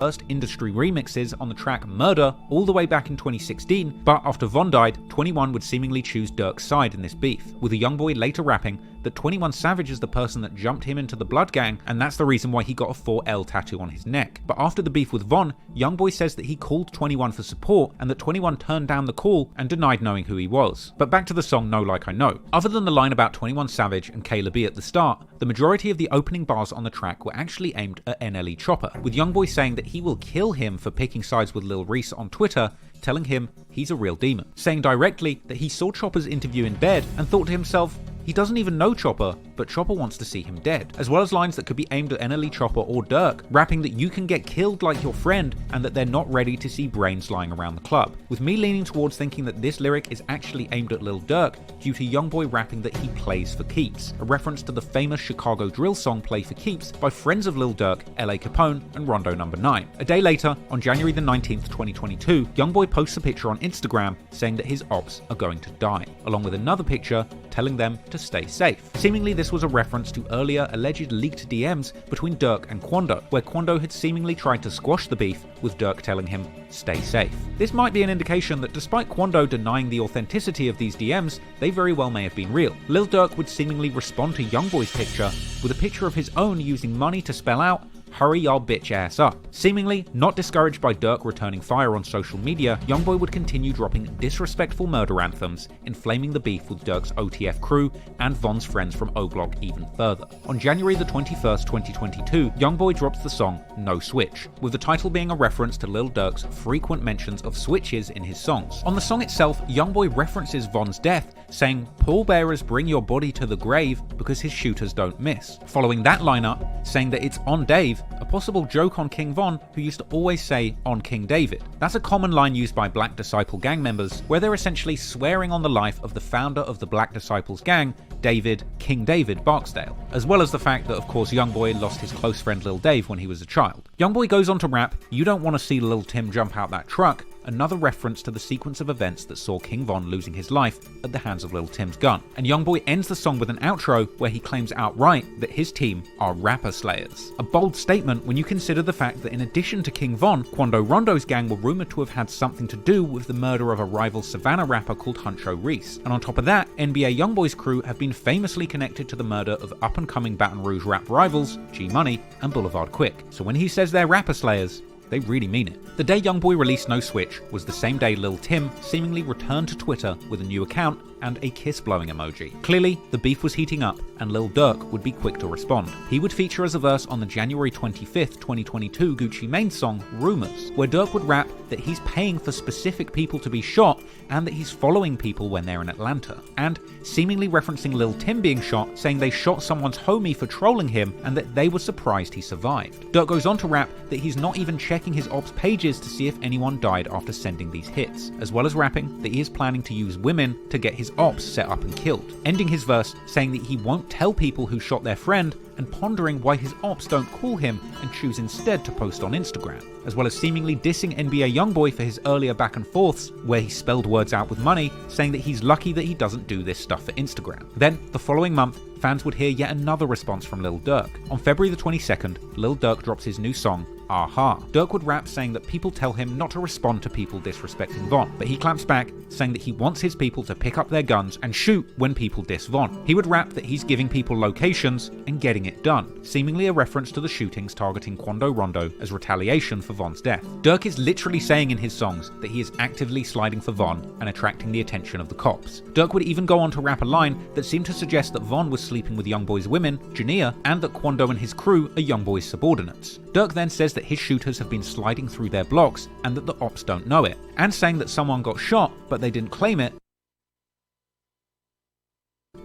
first industry remixes on the track Murder all the way back in 2016, but after Von died, 21 would seemingly choose Durk's side in this beef, with the Youngboy later rapping that 21 Savage is the person that jumped him into the Blood Gang, and that's the reason why he got a 4L tattoo on his neck. But after the beef with Von, Youngboy says that he called 21 for support, and that 21 turned down the call and denied knowing who he was. But back to the song No Like I Know. Other than the line about 21 Savage and Kayla B at the start, the majority of the opening bars on the track were actually aimed at NLE Chopper, with Youngboy saying that he will kill him for picking sides with Lil Reese on Twitter, telling him he's a real demon, saying directly that he saw Chopper's interview in bed and thought to himself, he doesn't even know Chopper, but Chopper wants to see him dead, as well as lines that could be aimed at NLE Chopper or Durk, rapping that you can get killed like your friend and that they're not ready to see brains lying around the club, with me leaning towards thinking that this lyric is actually aimed at Lil Durk due to Youngboy rapping that he plays for keeps, a reference to the famous Chicago drill song Play for Keeps by friends of Lil Durk, LA Capone, and Rondo No. 9. A day later, on January the 19th, 2022, Youngboy posts a picture on Instagram saying that his ops are going to die, along with another picture telling them to stay safe. Seemingly this was a reference to earlier alleged leaked DMs between Durk and Quando, where Quando had seemingly tried to squash the beef, with Durk telling him, stay safe. This might be an indication that despite Quando denying the authenticity of these DMs, they very well may have been real. Lil Durk would seemingly respond to Youngboy's picture with a picture of his own using money to spell out, hurry y'all bitch ass up. Seemingly not discouraged by Durk returning fire on social media, Youngboy would continue dropping disrespectful murder anthems, inflaming the beef with Durk's OTF crew and Von's friends from O Block even further. On January the 21st, 2022, Youngboy drops the song No Switch, with the title being a reference to Lil Durk's frequent mentions of switches in his songs. On the song itself, Youngboy references Von's death, saying, pallbearers bring your body to the grave because his shooters don't miss. Following that lineup, saying that it's on Dave, a possible joke on King Von, who used to always say on King David. That's a common line used by Black Disciple gang members, where they're essentially swearing on the life of the founder of the Black Disciples gang, David, King David Barksdale, as well as the fact that of course Youngboy lost his close friend Lil Dave when he was a child. Youngboy goes on to rap, you don't want to see Lil Tim jump out that truck, another reference to the sequence of events that saw King Von losing his life at the hands of Lil Tim's gun. And Youngboy ends the song with an outro where he claims outright that his team are rapper slayers. A bold statement when you consider the fact that in addition to King Von, Quando Rondo's gang were rumoured to have had something to do with the murder of a rival Savannah rapper called Huncho Reese. And on top of that, NBA Youngboy's crew have been famously connected to the murder of up-and-coming Baton Rouge rap rivals G Money and Boulevard Quick. So when he says they're rapper slayers, they really mean it. The day Youngboy released No Switch was the same day Lil Tim seemingly returned to Twitter with a new account and a kiss-blowing emoji. Clearly, the beef was heating up, and Lil Durk would be quick to respond. He would feature as a verse on the January 25th, 2022 Gucci Mane song, Rumors, where Durk would rap that he's paying for specific people to be shot, and that he's following people when they're in Atlanta. And, seemingly referencing Lil Tim being shot, saying they shot someone's homie for trolling him, and that they were surprised he survived. Durk goes on to rap that he's not even checking his ops pages to see if anyone died after sending these hits, as well as rapping that he is planning to use women to get his ops set up and killed, ending his verse saying that he won't tell people who shot their friend and pondering why his ops don't call him and choose instead to post on Instagram, as well as seemingly dissing NBA Youngboy for his earlier back and forths where he spelled words out with money, saying that he's lucky that he doesn't do this stuff for Instagram. Then, the following month, fans would hear yet another response from Lil Durk. On February the 22nd, Lil Durk drops his new song, Aha. Durk would rap saying that people tell him not to respond to people disrespecting Von, but he claps back saying that he wants his people to pick up their guns and shoot when people diss Von. He would rap that he's giving people locations and getting it done, seemingly a reference to the shootings targeting Quando Rondo as retaliation for Von's death. Durk is literally saying in his songs that he is actively sliding for Von and attracting the attention of the cops. Durk would even go on to rap a line that seemed to suggest that Von was sleeping with Youngboy's women, Jania, and that Quando and his crew are Youngboy's subordinates. Durk then says that his shooters have been sliding through their blocks and that the ops don't know it, and saying that someone got shot but they didn't claim it,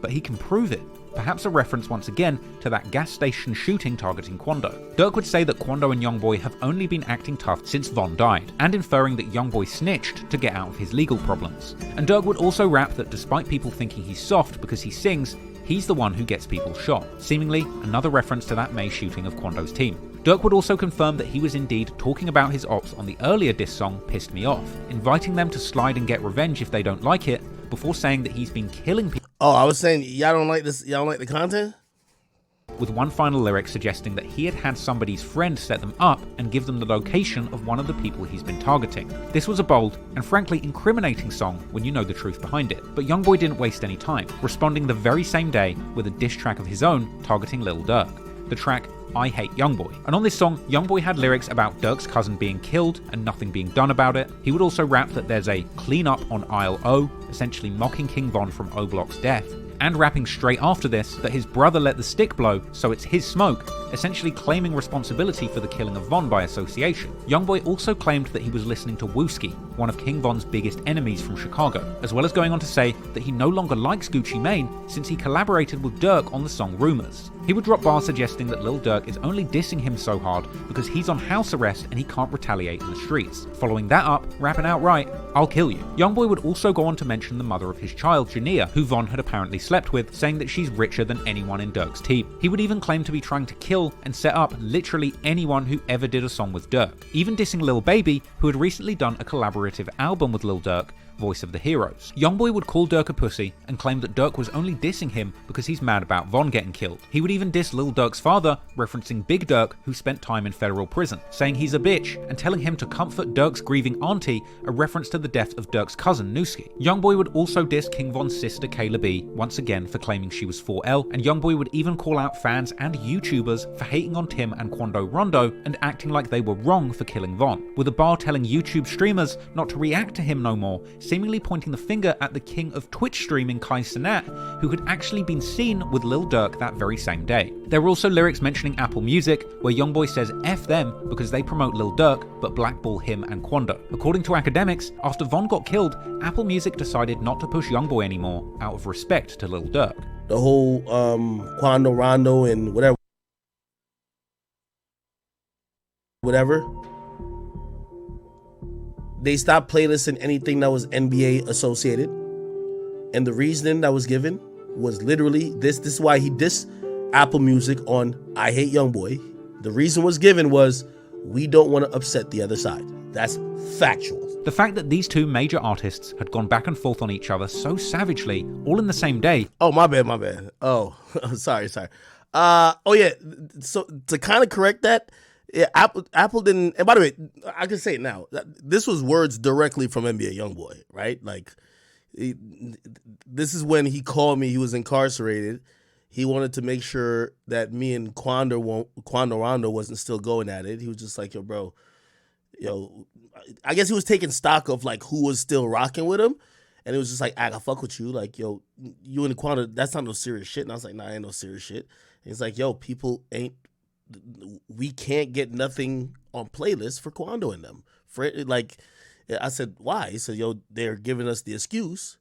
but he can prove it. Perhaps a reference once again to that gas station shooting targeting Quando. Durk would say that Quando and Youngboy have only been acting tough since Von died, and inferring that Youngboy snitched to get out of his legal problems. And Durk would also rap that despite people thinking he's soft because he sings, he's the one who gets people shot, seemingly another reference to that May shooting of Quando's team. Durk would also confirm that he was indeed talking about his ops on the earlier diss song Pissed Me Off, inviting them to slide and get revenge if they don't like it, before saying that he's been killing people. Oh, I was saying y'all don't like this. Y'all don't like the content? with one final lyric suggesting that he had had somebody's friend set them up and give them the location of one of the people he's been targeting. This was a bold and frankly incriminating song when you know the truth behind it, but Youngboy didn't waste any time, responding the very same day with a diss track of his own targeting Lil Durk. The track I Hate Youngboy. And on this song, Youngboy had lyrics about Durk's cousin being killed and nothing being done about it. He would also rap that there's a clean up on aisle O, essentially mocking King Von from O Block's death, and rapping straight after this that his brother let the stick blow, so it's his smoke, essentially claiming responsibility for the killing of Von by association. Youngboy also claimed that he was listening to Wooski, one of King Von's biggest enemies from Chicago, as well as going on to say that he no longer likes Gucci Mane since he collaborated with Durk on the song Rumors. He would drop bars suggesting that Lil Durk is only dissing him so hard because he's on house arrest and he can't retaliate in the streets. Following that up, rapping outright, I'll kill you. Youngboy would also go on to mention the mother of his child, Jania, who Von had apparently slept with, saying that she's richer than anyone in Durk's team. He would even claim to be trying to kill and set up literally anyone who ever did a song with Durk, even dissing Lil Baby, who had recently done a collaborative album with Lil Durk, Voice of the Heroes. Youngboy would call Durk a pussy and claim that Durk was only dissing him because he's mad about Von getting killed. He would even diss Lil Durk's father, referencing Big Durk, who spent time in federal prison, saying he's a bitch and telling him to comfort Durk's grieving auntie, a reference to the death of Durk's cousin Nooski. Youngboy would also diss King Von's sister Kayla B, once again for claiming she was 4L, and Youngboy would even call out fans and YouTubers for hating on Tim and Quando Rondo and acting like they were wrong for killing Von, with a bar telling YouTube streamers not to react to him no more, seemingly pointing the finger at the king of Twitch streaming Kai Cenat, who had actually been seen with Lil Durk that very same day. There were also lyrics mentioning Apple Music, where Youngboy says F them because they promote Lil Durk but blackball him and Quando. According to Akademiks, after Von got killed, Apple Music decided not to push Youngboy anymore out of respect to Lil Durk. The whole Quando Rondo and whatever. They stopped playlisting anything that was NBA associated. And the reasoning that was given was literally this. This is why he dissed Apple Music on I Hate Youngboy. The reason was given was, we don't want to upset the other side. That's factual. The fact that these two major artists had gone back and forth on each other so savagely, all in the same day. Oh, my bad. Oh, sorry. Oh yeah, so to kind of correct that, yeah, Apple didn't, and by the way, I can say it now. This was words directly from NBA Youngboy, right? Like, this is when he called me. He was incarcerated. He wanted to make sure that me and Quando Rondo wasn't still going at it. He was just like, yo, bro, I guess he was taking stock of like who was still rocking with him. And it was just like, I fuck with you. Like, yo, you and Quando, that's not no serious shit. And I was like, nah, ain't no serious shit. And he's like, yo, we can't get nothing on playlists for Quando in them. Like, I said, why? He said, yo, they're giving us the excuse,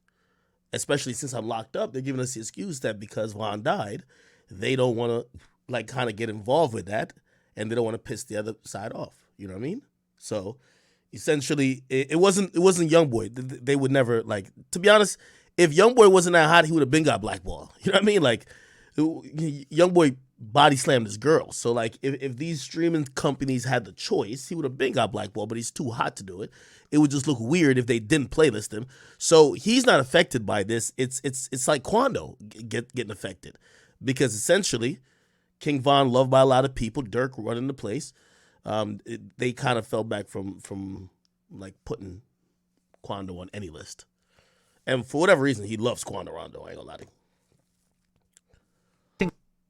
especially since I'm locked up, they're giving us the excuse that because Von died, they don't want to like kind of get involved with that, and they don't want to piss the other side off. You know what I mean? So essentially, it wasn't Youngboy. They would never, like, to be honest, if Youngboy wasn't that hot, he would have been got blackballed. You know what I mean? Like, Youngboy body slammed his girl. So like if these streaming companies had the choice, he would have been got blackballed, but he's too hot to do it. It would just look weird if they didn't playlist him. So he's not affected by this. It's like Quando getting affected, because essentially King Von loved by a lot of people, Durk running the place. They kind of fell back from like putting Quando on any list. And for whatever reason, he loves Quando Rondo. I ain't gonna lie to you.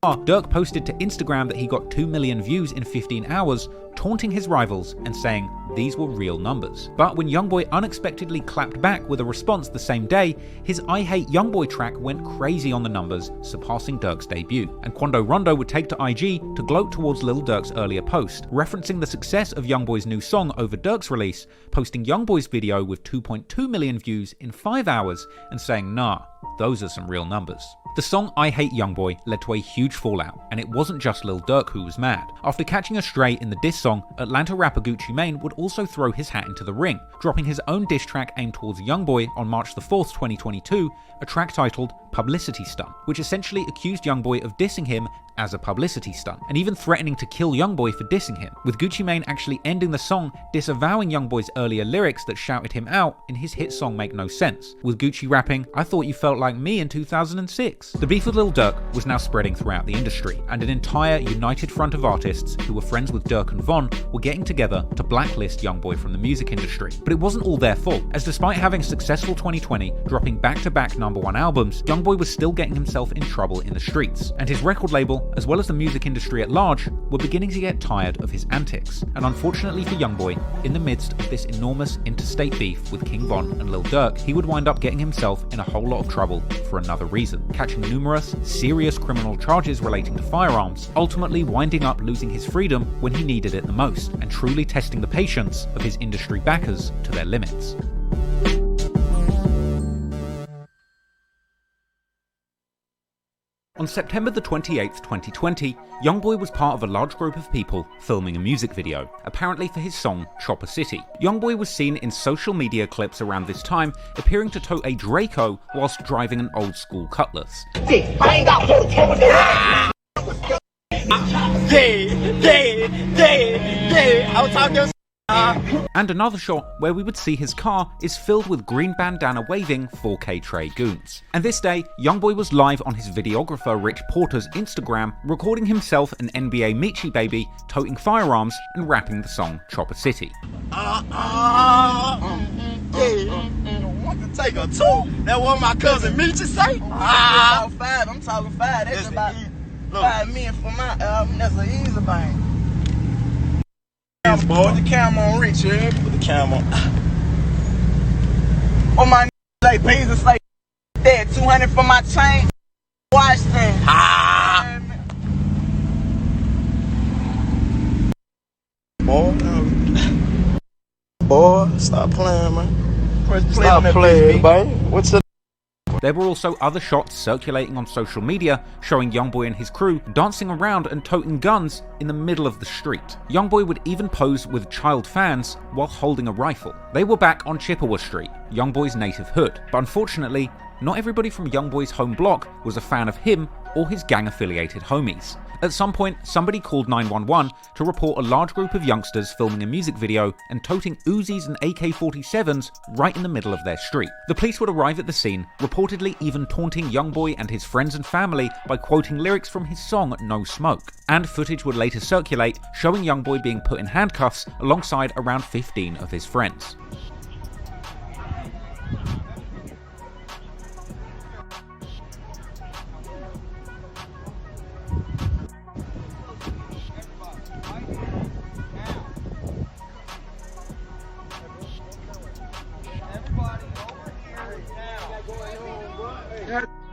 Durk posted to Instagram that he got 2 million views in 15 hours, taunting his rivals and saying these were real numbers. But when Youngboy unexpectedly clapped back with a response the same day, his I Hate Youngboy track went crazy on the numbers, surpassing Durk's debut. And Quando Rondo would take to IG to gloat towards Lil Durk's earlier post, referencing the success of Youngboy's new song over Durk's release, posting Youngboy's video with 2.2 million views in 5 hours and saying, nah, those are some real numbers. The song I Hate Youngboy led to a huge fallout, and it wasn't just Lil Durk who was mad. After catching a stray in the diss song, Atlanta rapper Gucci Mane would also throw his hat into the ring, dropping his own diss track aimed towards Youngboy on March the 4th, 2022, a track titled publicity stunt, which essentially accused Youngboy of dissing him as a publicity stunt, and even threatening to kill Youngboy for dissing him, with Gucci Mane actually ending the song disavowing Youngboy's earlier lyrics that shouted him out in his hit song Make No Sense, with Gucci rapping, "I thought you felt like me in 2006. The beef with Lil Durk was now spreading throughout the industry, and an entire united front of artists who were friends with Durk and Von were getting together to blacklist Youngboy from the music industry. But it wasn't all their fault, as despite having a successful 2020, dropping back-to-back #1 albums, Youngboy was still getting himself in trouble in the streets, and his record label, as well as the music industry at large, were beginning to get tired of his antics. And unfortunately for Youngboy, in the midst of this enormous interstate beef with King Von and Lil Durk, he would wind up getting himself in a whole lot of trouble for another reason, catching numerous serious criminal charges relating to firearms, ultimately winding up losing his freedom when he needed it the most, and truly testing the patience of his industry backers to their limits. On September the 28th, 2020, Youngboy was part of a large group of people filming a music video, apparently for his song Chopper City. Youngboy was seen in social media clips around this time, appearing to tote a Draco whilst driving an old school Cutlass. And another shot where we would see his car is filled with green bandana waving 4K Trey goons. And this day, Youngboy was live on his videographer Rich Porter's Instagram, recording himself an NBA Michi baby, toting firearms and rapping the song Chopper City. Take a two. That what my cousin Michi say? I'm talking five. That's about $5 million for my album. That's an easy thing. Boy, put the camera on Rich, yeah? Put the camera on. Oh, my like Jesus, like that. 200 for my chain. Watch that. Boy, stop playing, man. Stop playing, man. What's the... There were also other shots circulating on social media showing Youngboy and his crew dancing around and toting guns in the middle of the street. Youngboy would even pose with child fans while holding a rifle. They were back on Chippewa Street, Youngboy's native hood, but unfortunately, not everybody from Youngboy's home block was a fan of him or his gang-affiliated homies. At some point, somebody called 911 to report a large group of youngsters filming a music video and toting Uzis and AK-47s right in the middle of their street. The police would arrive at the scene, reportedly even taunting Youngboy and his friends and family by quoting lyrics from his song No Smoke. And footage would later circulate showing Youngboy being put in handcuffs alongside around 15 of his friends.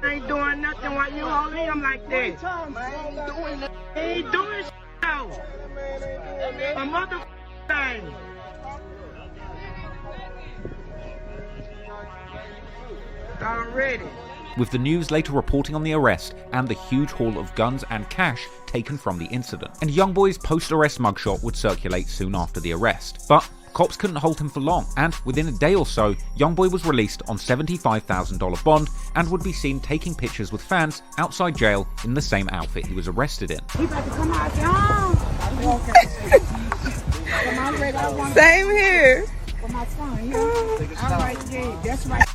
Ain't doing nothing while you hold him like that. He ain't doing shit though. A motherfucking thing. Already. With the news later reporting on the arrest and the huge haul of guns and cash taken from the incident. And Youngboy's post-arrest mugshot would circulate soon after the arrest. But cops couldn't hold him for long, and within a day or so, Youngboy was released on $75,000 bond and would be seen taking pictures with fans outside jail in the same outfit he was arrested in. He about to come out y'all. Same here. For my son, yeah. All right, yeah, that's right.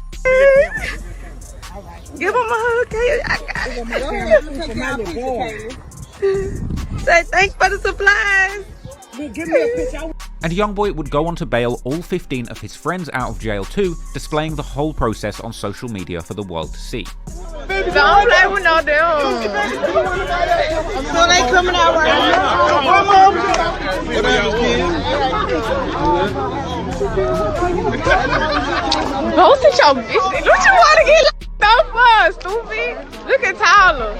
All right. Give him a hug, Kayla. I got it. Say thanks for the supplies. Give me a picture. And Youngboy would go on to bail all 15 of his friends out of jail too, displaying the whole process on social media for the world to see. Don't play with no damn. So they coming out right now. Go sit your bitch. Don't you want to get locked up for, stupid? Look at Tyler.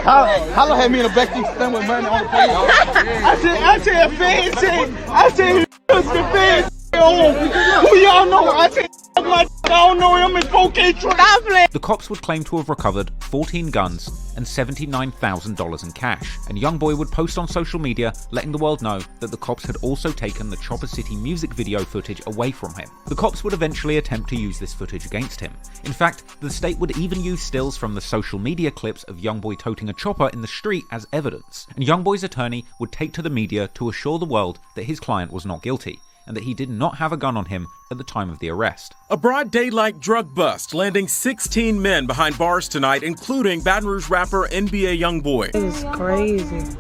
Tyler had me in the back seat stand with money on the plate. I tell you, fan shit. I tell you, the fan shit. Who y'all know? I tell you, I don't know him. It's 4K truck. Stop playing. The cops would claim to have recovered 14 guns and $79,000 in cash, and Youngboy would post on social media letting the world know that the cops had also taken the Chopper City music video footage away from him. The cops would eventually attempt to use this footage against him. In fact, the state would even use stills from the social media clips of Youngboy toting a chopper in the street as evidence, and Youngboy's attorney would take to the media to assure the world that his client was not guilty, and that he did not have a gun on him at the time of the arrest. A broad daylight drug bust landing 16 men behind bars tonight, including Baton Rouge rapper NBA Youngboy. It's crazy.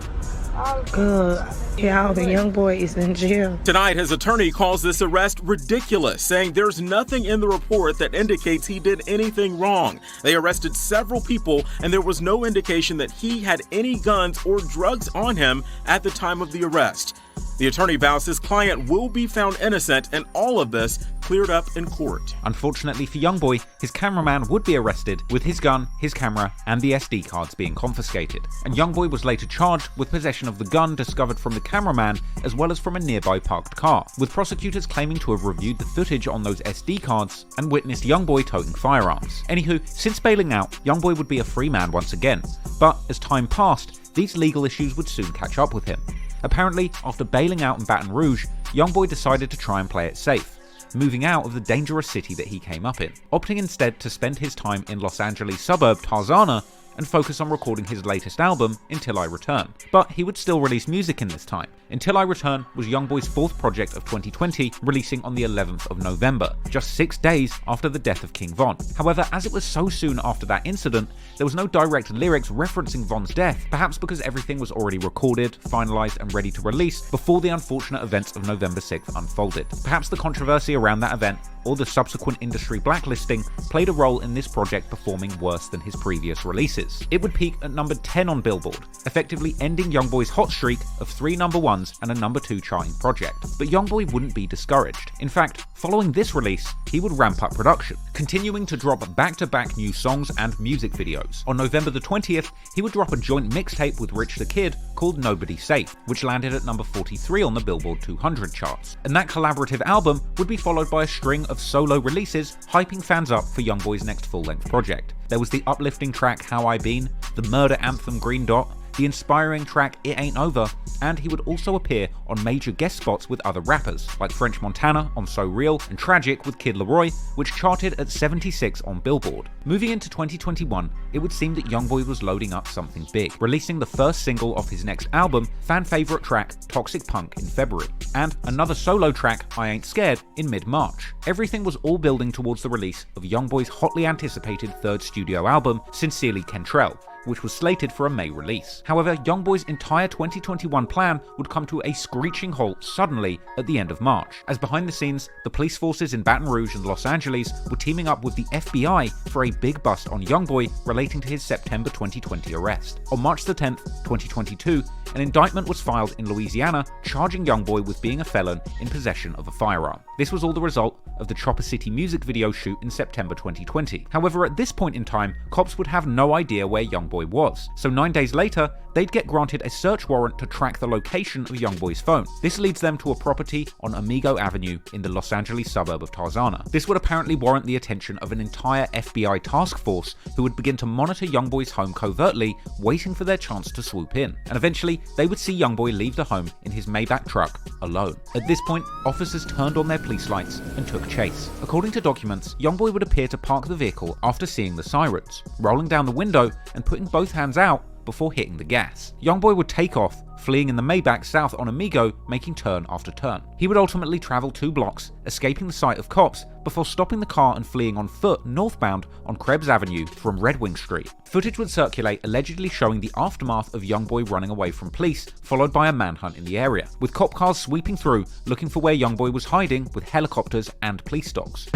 Good. Yeah, the Youngboy is in jail. Tonight, his attorney calls this arrest ridiculous, saying there's nothing in the report that indicates he did anything wrong. They arrested several people, and there was no indication that he had any guns or drugs on him at the time of the arrest. The attorney vows his client will be found innocent, and all of this cleared up in court. Unfortunately for Youngboy, his cameraman would be arrested, with his gun, his camera, and the SD cards being confiscated. And Youngboy was later charged with possession of the gun discovered from the cameraman, as well as from a nearby parked car, with prosecutors claiming to have reviewed the footage on those SD cards and witnessed Youngboy toting firearms. Anywho, since bailing out, Youngboy would be a free man once again. But as time passed, these legal issues would soon catch up with him. Apparently, after bailing out in Baton Rouge, Youngboy decided to try and play it safe, moving out of the dangerous city that he came up in, opting instead to spend his time in Los Angeles suburb Tarzana and focus on recording his latest album, Until I Return. But he would still release music in this time. Until I Return was Youngboy's fourth project of 2020, releasing on the 11th of November, just 6 days after the death of King Von. However, as it was so soon after that incident, there was no direct lyrics referencing Von's death, perhaps because everything was already recorded, finalized, and ready to release before the unfortunate events of November 6th unfolded. Perhaps the controversy around that event, or the subsequent industry blacklisting, played a role in this project performing worse than his previous releases. It would peak at number 10 on Billboard, effectively ending Youngboy's hot streak of 3 number 1s and a number 2 charting project. But Youngboy wouldn't be discouraged. In fact, following this release, he would ramp up production, continuing to drop back-to-back new songs and music videos. On November the 20th, he would drop a joint mixtape with Rich the Kid called Nobody Safe, which landed at number 43 on the Billboard 200 charts. And that collaborative album would be followed by a string of solo releases, hyping fans up for Youngboy's next full-length project. There was the uplifting track How I Been, the murder anthem Green Dot, the inspiring track It Ain't Over, and he would also appear on major guest spots with other rappers, like French Montana on So Real and Tragic with Kid Laroi, which charted at 76 on Billboard. Moving into 2021, it would seem that Youngboy was loading up something big, releasing the first single off his next album, fan favorite track Toxic Punk in February, and another solo track, I Ain't Scared, in mid-March. Everything was all building towards the release of Youngboy's hotly anticipated third studio album, Sincerely Kentrell, which was slated for a May release. However, Youngboy's entire 2021 plan would come to a screeching halt suddenly at the end of March, as behind the scenes, the police forces in Baton Rouge and Los Angeles were teaming up with the FBI for a big bust on Youngboy relating to his September 2020 arrest. On March the 10th, 2022, an indictment was filed in Louisiana charging Youngboy with being a felon in possession of a firearm. This was all the result of the Chopper City music video shoot in September 2020. However, at this point in time, cops would have no idea where Youngboy was, so 9 days later, they'd get granted a search warrant to track the location of Youngboy's phone. This leads them to a property on Amigo Avenue in the Los Angeles suburb of Tarzana. This would apparently warrant the attention of an entire FBI task force who would begin to monitor Youngboy's home covertly, waiting for their chance to swoop in. And eventually, they would see Youngboy leave the home in his Maybach truck alone. At this point, officers turned on their police lights and took chase. According to documents, Youngboy would appear to park the vehicle after seeing the sirens, rolling down the window and putting both hands out before hitting the gas. Youngboy would take off, fleeing in the Maybach south on Amigo, making turn after turn. He would ultimately travel 2 blocks, escaping the sight of cops, before stopping the car and fleeing on foot northbound on Krebs Avenue from Red Wing Street. Footage would circulate allegedly showing the aftermath of Youngboy running away from police, followed by a manhunt in the area, with cop cars sweeping through looking for where Youngboy was hiding with helicopters and police dogs.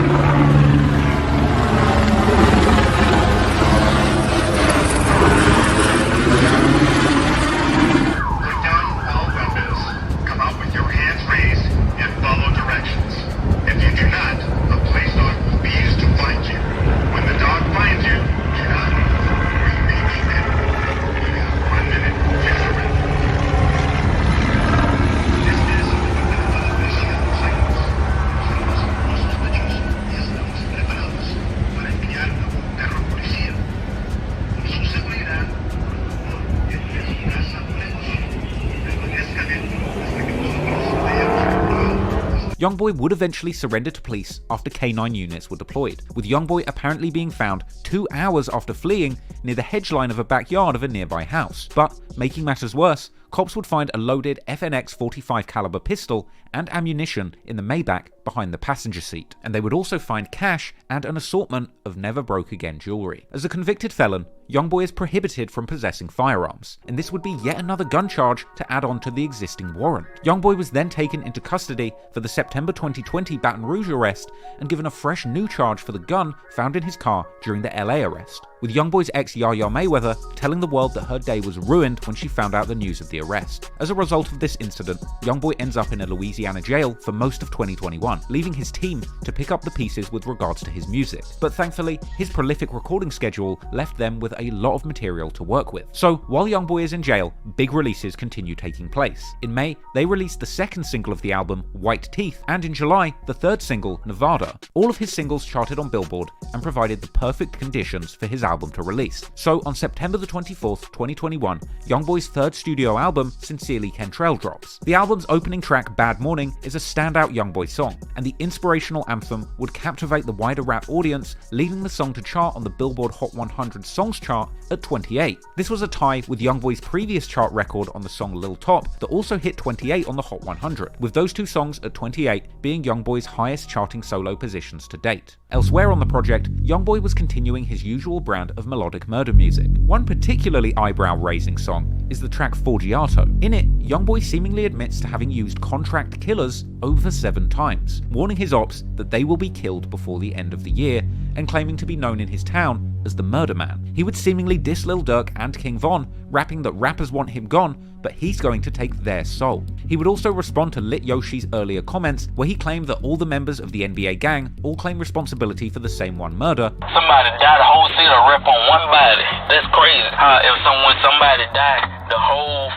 Youngboy would eventually surrender to police after K9 units were deployed, with Youngboy apparently being found 2 hours after fleeing near the hedgeline of a backyard of a nearby house. But, making matters worse, cops would find a loaded FNX 45 caliber pistol and ammunition in the Maybach behind the passenger seat, and they would also find cash and an assortment of never broke again jewelry. As a convicted felon, Youngboy is prohibited from possessing firearms, and this would be yet another gun charge to add on to the existing warrant. Youngboy was then taken into custody for the September 2020 Baton Rouge arrest and given a fresh new charge for the gun found in his car during the LA arrest, with Youngboy's ex Yaya Mayweather telling the world that her day was ruined when she found out the news of the arrest. As a result of this incident, Youngboy ends up in a Louisiana jail for most of 2021, leaving his team to pick up the pieces with regards to his music. But thankfully, his prolific recording schedule left them with a lot of material to work with. So while Youngboy is in jail, big releases continue taking place. In May, they released the second single of the album, White Teeth, and in July, the third single, Nevada. All of his singles charted on Billboard and provided the perfect conditions for his album to release. So on September the 24th, 2021, Youngboy's third studio album, Sincerely Kentrell, drops. The album's opening track, Bad Morning, is a standout Youngboy song, and the inspirational anthem would captivate the wider rap audience, leading the song to chart on the Billboard Hot 100 Songs chart at 28. This was a tie with Youngboy's previous chart record on the song Lil Top that also hit 28 on the Hot 100, with those two songs at 28 being Youngboy's highest charting solo positions to date. Elsewhere on the project, Youngboy was continuing his usual brand of melodic murder music. One particularly eyebrow-raising song is the track Forgiato. In it, Youngboy seemingly admits to having used contract killers over 7 times, warning his ops that they will be killed before the end of the year, and claiming to be known in his town as the Murder Man. He would seemingly diss Lil Durk and King Von, rapping that rappers want him gone, but he's going to take their soul. He would also respond to Lit Yoshi's earlier comments, where he claimed that all the members of the NBA gang all claim responsibility for the same one murder. Somebody died, the whole city rip on one body. That's crazy. How if somebody died, the whole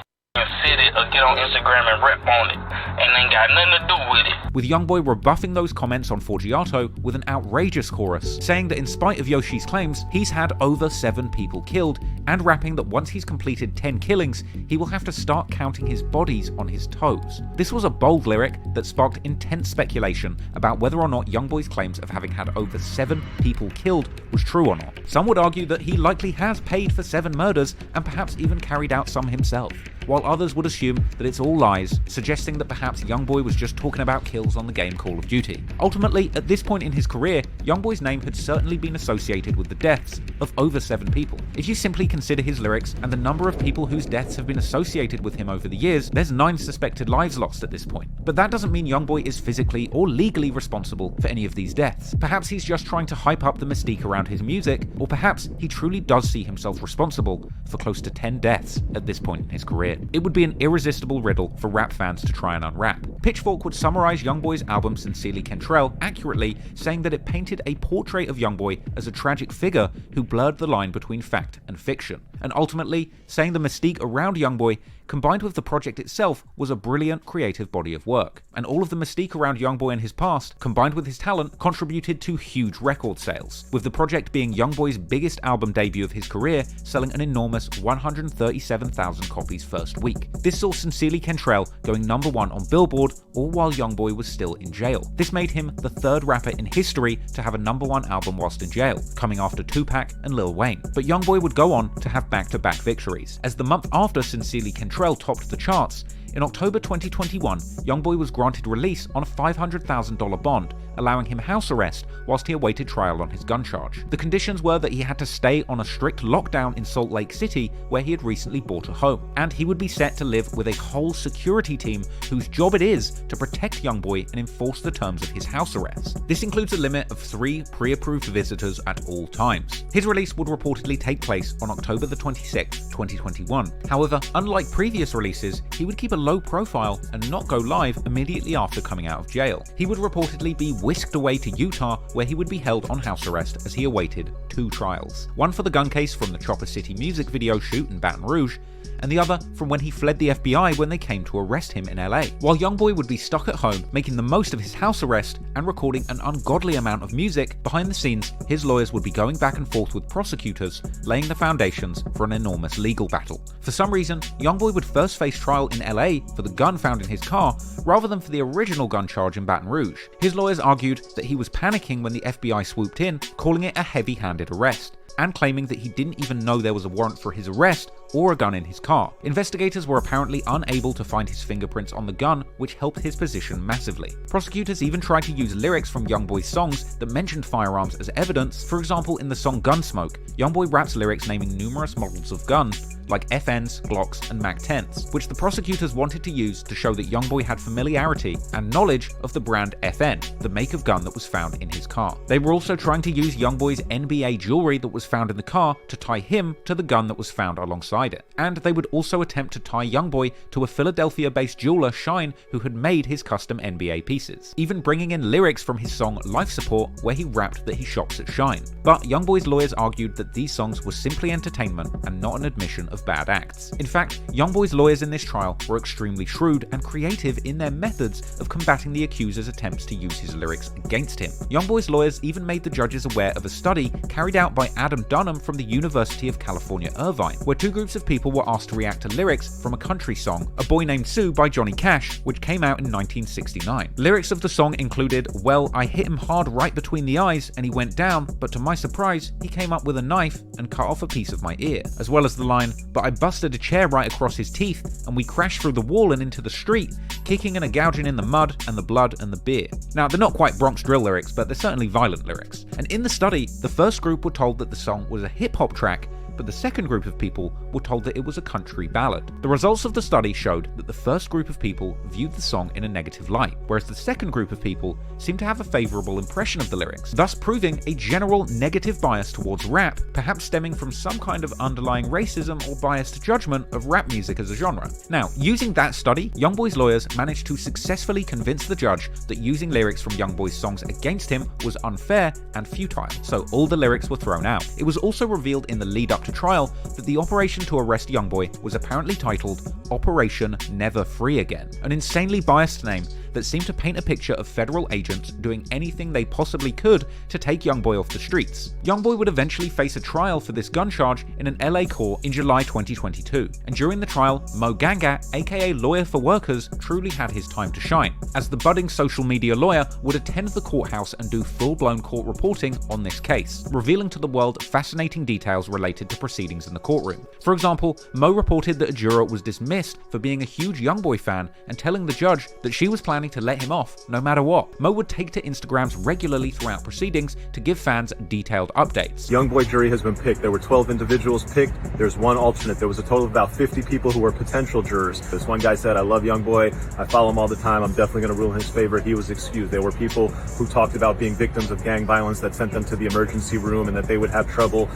city will get on Instagram and rip on it, and ain't got nothing to do with it. With Youngboy rebuffing those comments on Forgiato with an outrageous chorus, saying that in spite of Yoshi's claims, he's had over 7 people killed, and rapping that once he's completed 10 killings, he will have to start counting his bodies on his toes. This was a bold lyric that sparked intense speculation about whether or not Youngboy's claims of having had over 7 people killed was true or not. Some would argue that he likely has paid for 7 murders and perhaps even carried out some himself, while others would assume that it's all lies, suggesting that perhaps Youngboy was just talking about kills on the game Call of Duty. Ultimately, at this point in his career, Youngboy's name had certainly been associated with the deaths of over 7 people. If you simply consider his lyrics and the number of people whose deaths have been associated with him over the years, there's 9 suspected lives lost at this point. But that doesn't mean Youngboy is physically or legally responsible for any of these deaths. Perhaps he's just trying to hype up the mystique around his music, or perhaps he truly does see himself responsible for close to 10 deaths at this point in his career. It would be an irresistible riddle for rap fans to try and unwrap. Pitchfork would summarize Youngboy's album Sincerely Kentrell accurately, saying that it painted a portrait of Youngboy as a tragic figure who blurred the line between fact and fiction, and ultimately saying the mystique around Youngboy combined with the project itself was a brilliant creative body of work, and all of the mystique around Youngboy and his past, combined with his talent, contributed to huge record sales, with the project being Youngboy's biggest album debut of his career, selling an enormous 137,000 copies first week. This saw Sincerely Kentrell going #1 on Billboard, all while Youngboy was still in jail. This made him the 3rd rapper in history to have a #1 album whilst in jail, coming after Tupac and Lil Wayne. But Youngboy would go on to have back-to-back victories, as the month after Sincerely Kentrell topped the charts, in October 2021, Youngboy was granted release on a $500,000 bond, allowing him house arrest whilst he awaited trial on his gun charge. The conditions were that he had to stay on a strict lockdown in Salt Lake City, where he had recently bought a home, and he would be set to live with a whole security team whose job it is to protect Youngboy and enforce the terms of his house arrest. This includes a limit of 3 pre-approved visitors at all times. His release would reportedly take place on October the 26th, 2021. However, unlike previous releases, he would keep a low profile and not go live immediately after coming out of jail. He would reportedly be whisked away to Utah, where he would be held on house arrest as he awaited two trials. One for the gun case from the Chopper City music video shoot in Baton Rouge, and the other from when he fled the FBI when they came to arrest him in LA. While Youngboy would be stuck at home, making the most of his house arrest and recording an ungodly amount of music, behind the scenes, his lawyers would be going back and forth with prosecutors, laying the foundations for an enormous legal battle. For some reason, Youngboy would first face trial in LA for the gun found in his car, rather than for the original gun charge in Baton Rouge. His lawyers argued that he was panicking when the FBI swooped in, calling it a heavy-handed arrest, and claiming that he didn't even know there was a warrant for his arrest or a gun in his car. Investigators were apparently unable to find his fingerprints on the gun, which helped his position massively. Prosecutors even tried to use lyrics from Youngboy's songs that mentioned firearms as evidence. For example, in the song Gunsmoke, Youngboy raps lyrics naming numerous models of guns, like FNs, Glocks, and Mac-10s, which the prosecutors wanted to use to show that Youngboy had familiarity and knowledge of the brand FN, the make of gun that was found in his car. They were also trying to use Youngboy's NBA jewelry that was found in the car to tie him to the gun that was found alongside it. And they would also attempt to tie Youngboy to a Philadelphia-based jeweler, Shine, who had made his custom NBA pieces, even bringing in lyrics from his song Life Support, where he rapped that he shops at Shine. But Youngboy's lawyers argued that these songs were simply entertainment and not an admission of bad acts. In fact, Youngboy's lawyers in this trial were extremely shrewd and creative in their methods of combating the accuser's attempts to use his lyrics against him. Youngboy's lawyers even made the judges aware of a study carried out by Adam Dunham from the University of California, Irvine, where two groups of people were asked to react to lyrics from a country song, A Boy Named Sue by Johnny Cash, which came out in 1969. Lyrics of the song included, "Well, I hit him hard right between the eyes and he went down, but to my surprise, he came up with a knife and cut off a piece of my ear," as well as the line, "But I busted a chair right across his teeth and we crashed through the wall and into the street, kicking and a gouging in the mud and the blood and the beer." Now, they're not quite Bronx drill lyrics, but they're certainly violent lyrics. And in the study, the first group were told that the song was a hip-hop track, but the second group of people were told that it was a country ballad. The results of the study showed that the first group of people viewed the song in a negative light, whereas the second group of people seemed to have a favourable impression of the lyrics, thus proving a general negative bias towards rap, perhaps stemming from some kind of underlying racism or biased judgment of rap music as a genre. Now, using that study, Youngboy's lawyers managed to successfully convince the judge that using lyrics from Youngboy's songs against him was unfair and futile, so all the lyrics were thrown out. It was also revealed in the lead-up to trial that the operation to arrest Youngboy was apparently titled Operation Never Free Again, an insanely biased name that seemed to paint a picture of federal agents doing anything they possibly could to take Youngboy off the streets. Youngboy would eventually face a trial for this gun charge in an LA court in July 2022, and during the trial, Mo Ganga, aka Lawyer for Workers, truly had his time to shine, as the budding social media lawyer would attend the courthouse and do full-blown court reporting on this case, revealing to the world fascinating details related to proceedings in the courtroom. For example, Mo reported that a juror was dismissed for being a huge Youngboy fan and telling the judge that she was planning to let him off no matter what. Mo would take to Instagrams regularly throughout proceedings to give fans detailed updates. Youngboy jury has been picked. There were 12 individuals picked. There's one alternate. There was a total of about 50 people who were potential jurors. This one guy said, "I love Youngboy. I follow him all the time. I'm definitely going to rule in his favor." He was excused. There were people who talked about being victims of gang violence that sent them to the emergency room and that they would have trouble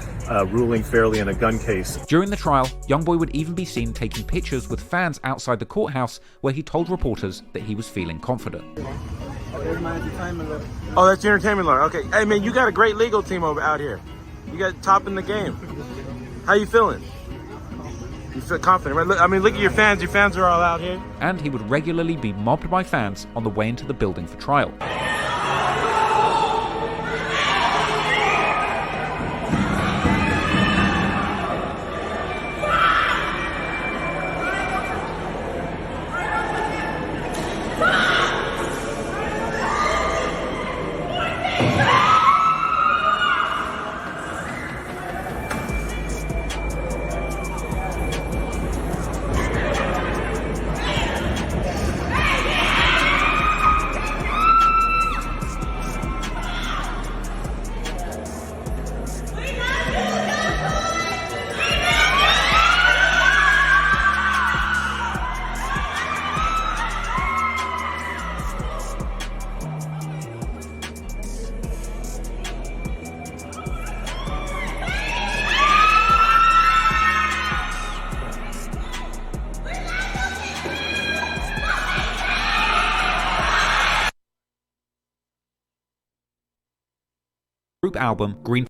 ruling fairly in a gun case. During the trial, Youngboy would even be seen taking pictures with fans outside the courthouse, where he told reporters that he was feeling confident. Oh, that's your entertainment lawyer. Okay. Hey, man, you got a great legal team over out here. You got top in the game. How you feeling? You feel confident, right? Look at your fans. Your fans are all out here. And he would regularly be mobbed by fans on the way into the building for trial. Group album Green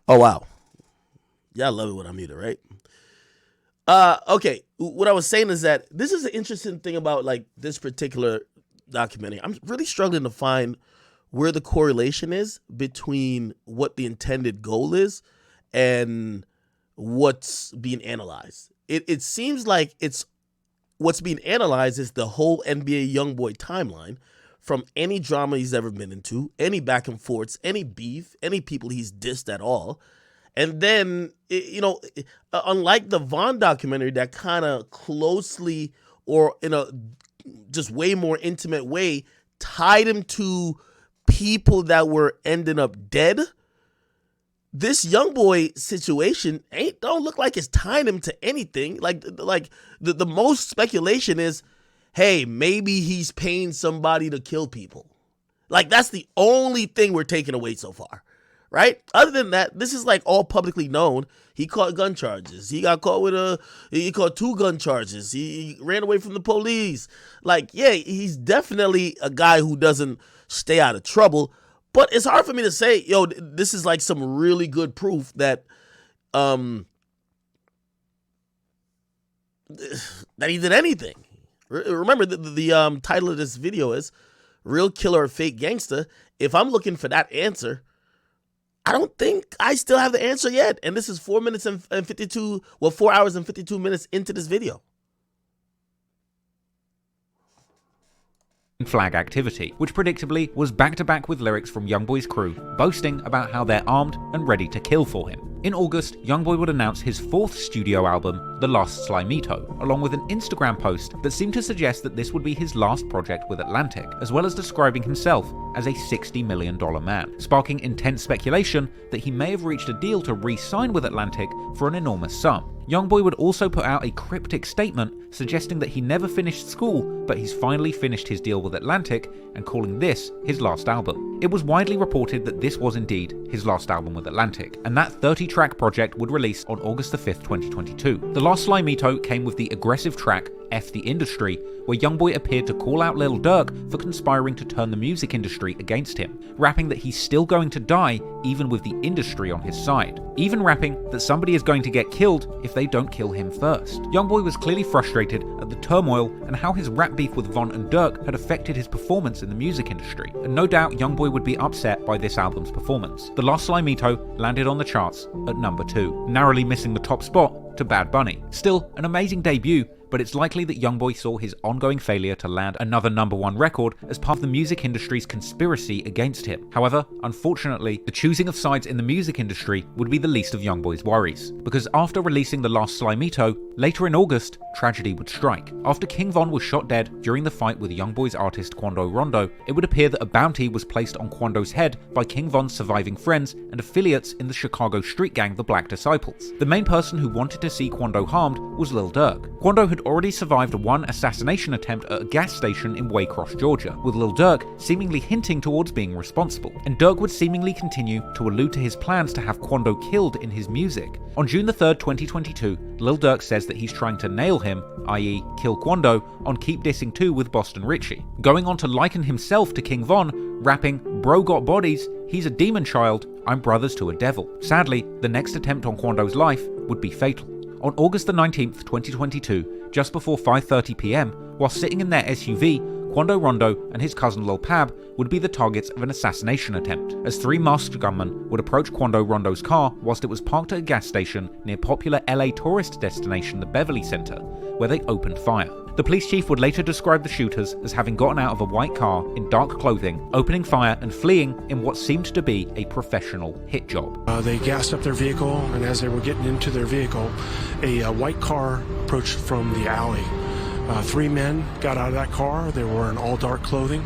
Oh, wow. Yeah, I love it when I'm muted, right? Okay, what I was saying is that this is an interesting thing about like this particular documentary. I'm really struggling to find where the correlation is between what the intended goal is and what's being analyzed. It seems like it's what's being analyzed is the whole NBA Youngboy timeline, from any drama he's ever been into, any back and forths, any beef, any people he's dissed at all. And then, unlike the Vaughn documentary that kind of closely or in a just way more intimate way tied him to people that were ending up dead, this Youngboy situation don't look like it's tying him to anything. Like the most speculation is, hey, maybe he's paying somebody to kill people. Like, that's the only thing we're taking away so far. Right? Other than that, this is like all publicly known. He caught gun charges. He got caught he caught 2 gun charges. He ran away from the police. Like, yeah, he's definitely a guy who doesn't stay out of trouble. But it's hard for me to say, yo, this is like some really good proof that that he did anything. Remember, the title of this video is Real Killer or Fake Gangster. If I'm looking for that answer, I don't think I still have the answer yet. And this is 4 hours and 52 minutes into this video. Flag activity, which predictably was back-to-back with lyrics from Youngboy's crew boasting about how they're armed and ready to kill for him. In August, Youngboy would announce his 4th studio album, The Last Slimito, along with an Instagram post that seemed to suggest that this would be his last project with Atlantic, as well as describing himself as a $60 million man, sparking intense speculation that he may have reached a deal to re-sign with Atlantic for an enormous sum. Youngboy would also put out a cryptic statement suggesting that he never finished school, but he's finally finished his deal with Atlantic and calling this his last album. It was widely reported that this was indeed his last album with Atlantic, and that 30-track project would release on August 5th, 2022. The Last Slimito came with the aggressive track F the Industry, where Youngboy appeared to call out Lil Durk for conspiring to turn the music industry against him, rapping that he's still going to die even with the industry on his side, even rapping that somebody is going to get killed if they don't kill him first. Youngboy was clearly frustrated at the turmoil and how his rap beef with Von and Durk had affected his performance in the music industry, and no doubt Youngboy would be upset by this album's performance. The Last Slimito landed on the charts at number 2, narrowly missing the top spot to Bad Bunny. Still, an amazing debut, but it's likely that Youngboy saw his ongoing failure to land another #1 record as part of the music industry's conspiracy against him. However, unfortunately, the choosing of sides in the music industry would be the least of Youngboy's worries, because after releasing The Last Slimito, later in August, tragedy would strike. After King Von was shot dead during the fight with Youngboy's artist Quando Rondo, it would appear that a bounty was placed on Quando's head by King Von's surviving friends and affiliates in the Chicago street gang the Black Disciples. The main person who wanted to see Quando harmed was Lil Durk. Quando had already survived one assassination attempt at a gas station in Waycross, Georgia, with Lil Durk seemingly hinting towards being responsible, and Durk would seemingly continue to allude to his plans to have Quando killed in his music. On June 3rd, 2022, Lil Durk says that he's trying to nail him, i.e. kill Quando, on Keep Dissing 2 with Boston Richie, going on to liken himself to King Von, rapping, "Bro got bodies, he's a demon child, I'm brothers to a devil." Sadly, the next attempt on Quando's life would be fatal. On August the 19th, 2022, just before 5:30 PM, while sitting in their SUV, Quando Rondo and his cousin Lil Pab would be the targets of an assassination attempt, as 3 masked gunmen would approach Quando Rondo's car whilst it was parked at a gas station near popular LA tourist destination the Beverly Center, where they opened fire. The police chief would later describe the shooters as having gotten out of a white car in dark clothing, opening fire and fleeing in what seemed to be a professional hit job. They gassed up their vehicle, and as they were getting into their vehicle, a white car approached from the alley. 3 men got out of that car. They were in all dark clothing.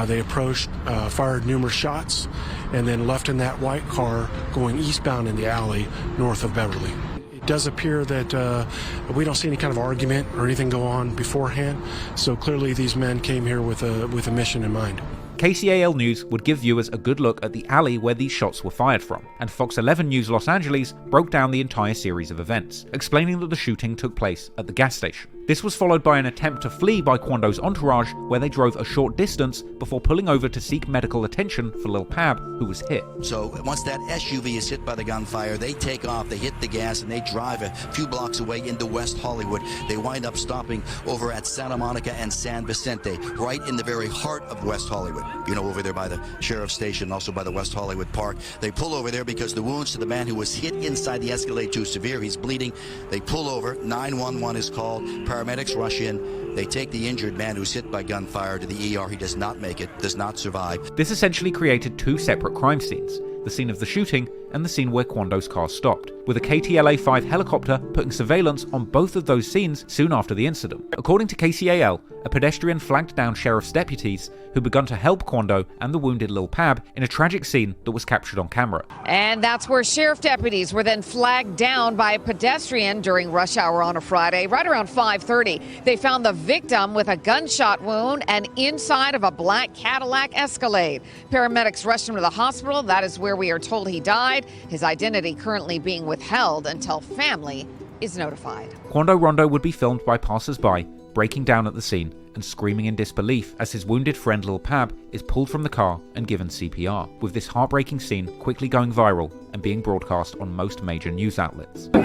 They approached, fired numerous shots, and then left in that white car going eastbound in the alley north of Beverly. It does appear that we don't see any kind of argument or anything go on beforehand, so clearly these men came here with a mission in mind. KCAL News would give viewers a good look at the alley where these shots were fired from, and Fox 11 News Los Angeles broke down the entire series of events, explaining that the shooting took place at the gas station. This was followed by an attempt to flee by Quando's entourage, where they drove a short distance before pulling over to seek medical attention for Lil Pab, who was hit. So once that SUV is hit by the gunfire, they take off, they hit the gas, and they drive a few blocks away into West Hollywood. They wind up stopping over at Santa Monica and San Vicente, right in the very heart of West Hollywood. You know, over there by the sheriff's station, also by the West Hollywood Park. They pull over there because the wounds to the man who was hit inside the Escalade too severe. He's bleeding. They pull over. 911 is called. Paramedics rush in. They take the injured man who's hit by gunfire to the ER. He does not make it, does not survive. This essentially created two separate crime scenes, the scene of the shooting and the scene where Quando's car stopped, with a KTLA-5 helicopter putting surveillance on both of those scenes soon after the incident. According to KCAL, a pedestrian flagged down sheriff's deputies who begun to help Quando and the wounded Lil Pab in a tragic scene that was captured on camera. And that's where sheriff deputies were then flagged down by a pedestrian during rush hour on a Friday, right around 5:30. They found the victim with a gunshot wound and inside of a black Cadillac Escalade. Paramedics rushed him to the hospital. That is where we are told he died. His identity currently being withheld until family is notified. Quando Rondo would be filmed by passers-by, breaking down at the scene and screaming in disbelief as his wounded friend Lil Pab is pulled from the car and given CPR, with this heartbreaking scene quickly going viral and being broadcast on most major news outlets. Hey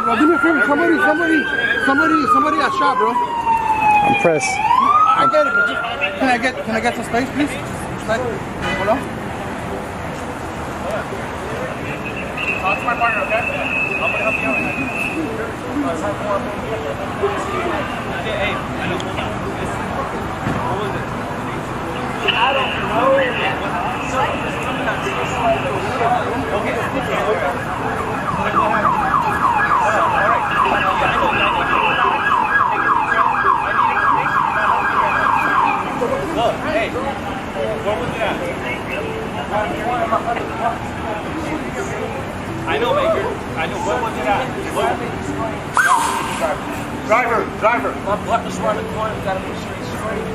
bro, do me a favor, somebody got shot, bro. I'm pressed. I get it, but just, can I get some space, please? Hold on. Talk to my partner, okay? I'm gonna help you out. I don't Look, hey, what was that? I know, Maker. I know. What was it at? Driver. What was around the corner? Got to make sure he's straight.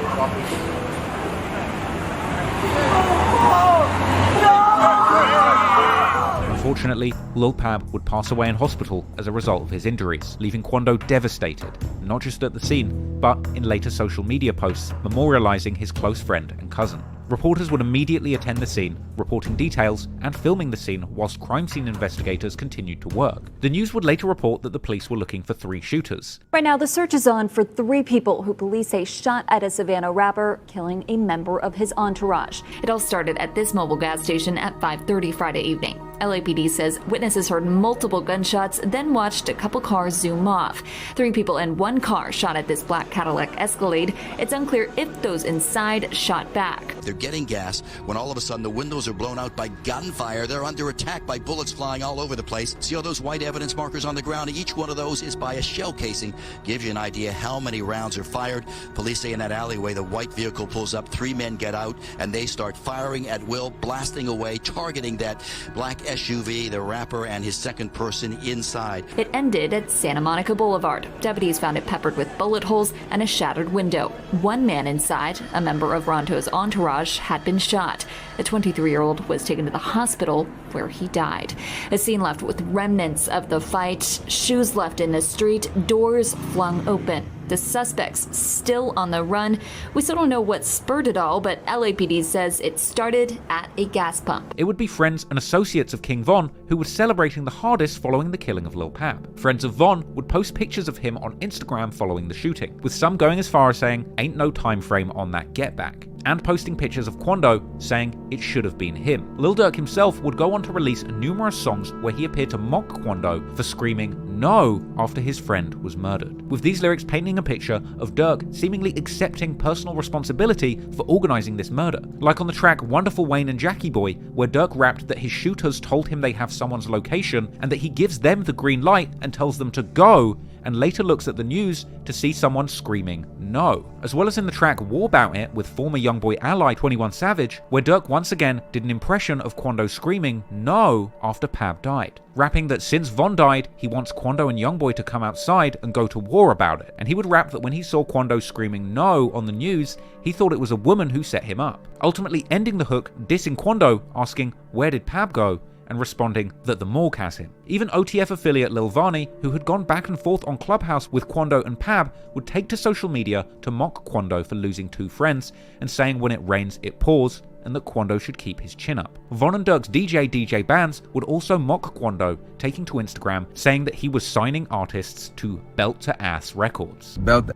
Unfortunately, Lil Pab would pass away in hospital as a result of his injuries, leaving Quando devastated, not just at the scene, but in later social media posts memorializing his close friend and cousin. Reporters would immediately attend the scene, reporting details and filming the scene whilst crime scene investigators continued to work. The news would later report that the police were looking for 3 shooters. Right now, the search is on for 3 people who police say shot at a Savannah rapper, killing a member of his entourage. It all started at this mobile gas station at 5:30 Friday evening. LAPD says witnesses heard multiple gunshots, then watched a couple cars zoom off. 3 people in 1 car shot at this black Cadillac Escalade. It's unclear if those inside shot back. They're getting gas when all of a sudden the windows are blown out by gunfire. They're under attack by bullets flying all over the place. See all those white evidence markers on the ground? Each one of those is by a shell casing. Gives you an idea how many rounds are fired. Police say in that alleyway the white vehicle pulls up, 3 men get out, and they start firing at will, blasting away, targeting that black SUV, the rapper, and his second person inside. It ended at Santa Monica Boulevard. Deputies found it peppered with bullet holes and a shattered window. 1 man inside, a member of Ronto's entourage, had been shot. The 23-year-old was taken to the hospital where he died. A scene left with remnants of the fight, shoes left in the street, doors flung open. The suspects still on the run. We still don't know what spurred it all, but LAPD says it started at a gas pump. It would be friends and associates of King Von who were celebrating the hardest following the killing of Lil Pab. Friends of Von would post pictures of him on Instagram following the shooting, with some going as far as saying, "Ain't no time frame on that get back," and posting pictures of Quando saying it should have been him. Lil Durk himself would go on to release numerous songs where he appeared to mock Quando for screaming "no" after his friend was murdered, with these lyrics painting a picture of Durk seemingly accepting personal responsibility for organizing this murder. Like on the track Wonderful Wayne and Jackie Boy, where Durk rapped that his shooters told him they have someone's location and that he gives them the green light and tells them to go, and later looks at the news to see someone screaming "no." As well as in the track War Bout It with former Youngboy ally 21 Savage, where Durk once again did an impression of Quando screaming "no" after Pab died, rapping that since Von died, he wants Quando and Youngboy to come outside and go to war about it. And he would rap that when he saw Quando screaming "no" on the news, he thought it was a woman who set him up, ultimately ending the hook dissing Quando, asking "where did Pab go?" and responding that the morgue has him. Even OTF affiliate Lil Vani, who had gone back and forth on Clubhouse with Quando and Pab, would take to social media to mock Quando for losing 2 friends and saying when it rains it pours, and that Quando should keep his chin up. Von and Dirk's DJ Bands would also mock Quando, taking to Instagram saying that he was signing artists to Belt to Ass Records. Belt to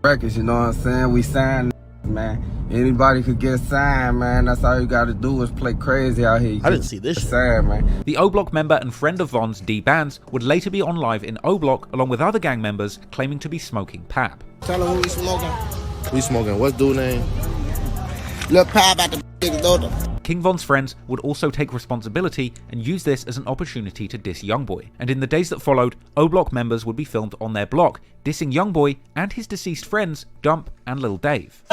Records, you know what I'm saying? We signed, man. Anybody could get signed, man. That's all you gotta do is play crazy out here. I didn't see this shit. Signed, man. The O-Block member and friend of Von's, D Bands, would later be on live in O-Block along with other gang members claiming to be smoking Pab. Tell them who we smoking. We smoking. What's dude name? Look, Pab at the big daughter. King Von's friends would also take responsibility and use this as an opportunity to diss Youngboy, and in the days that followed, O-Block members would be filmed on their block, dissing Youngboy and his deceased friends, Dump and Lil Dave.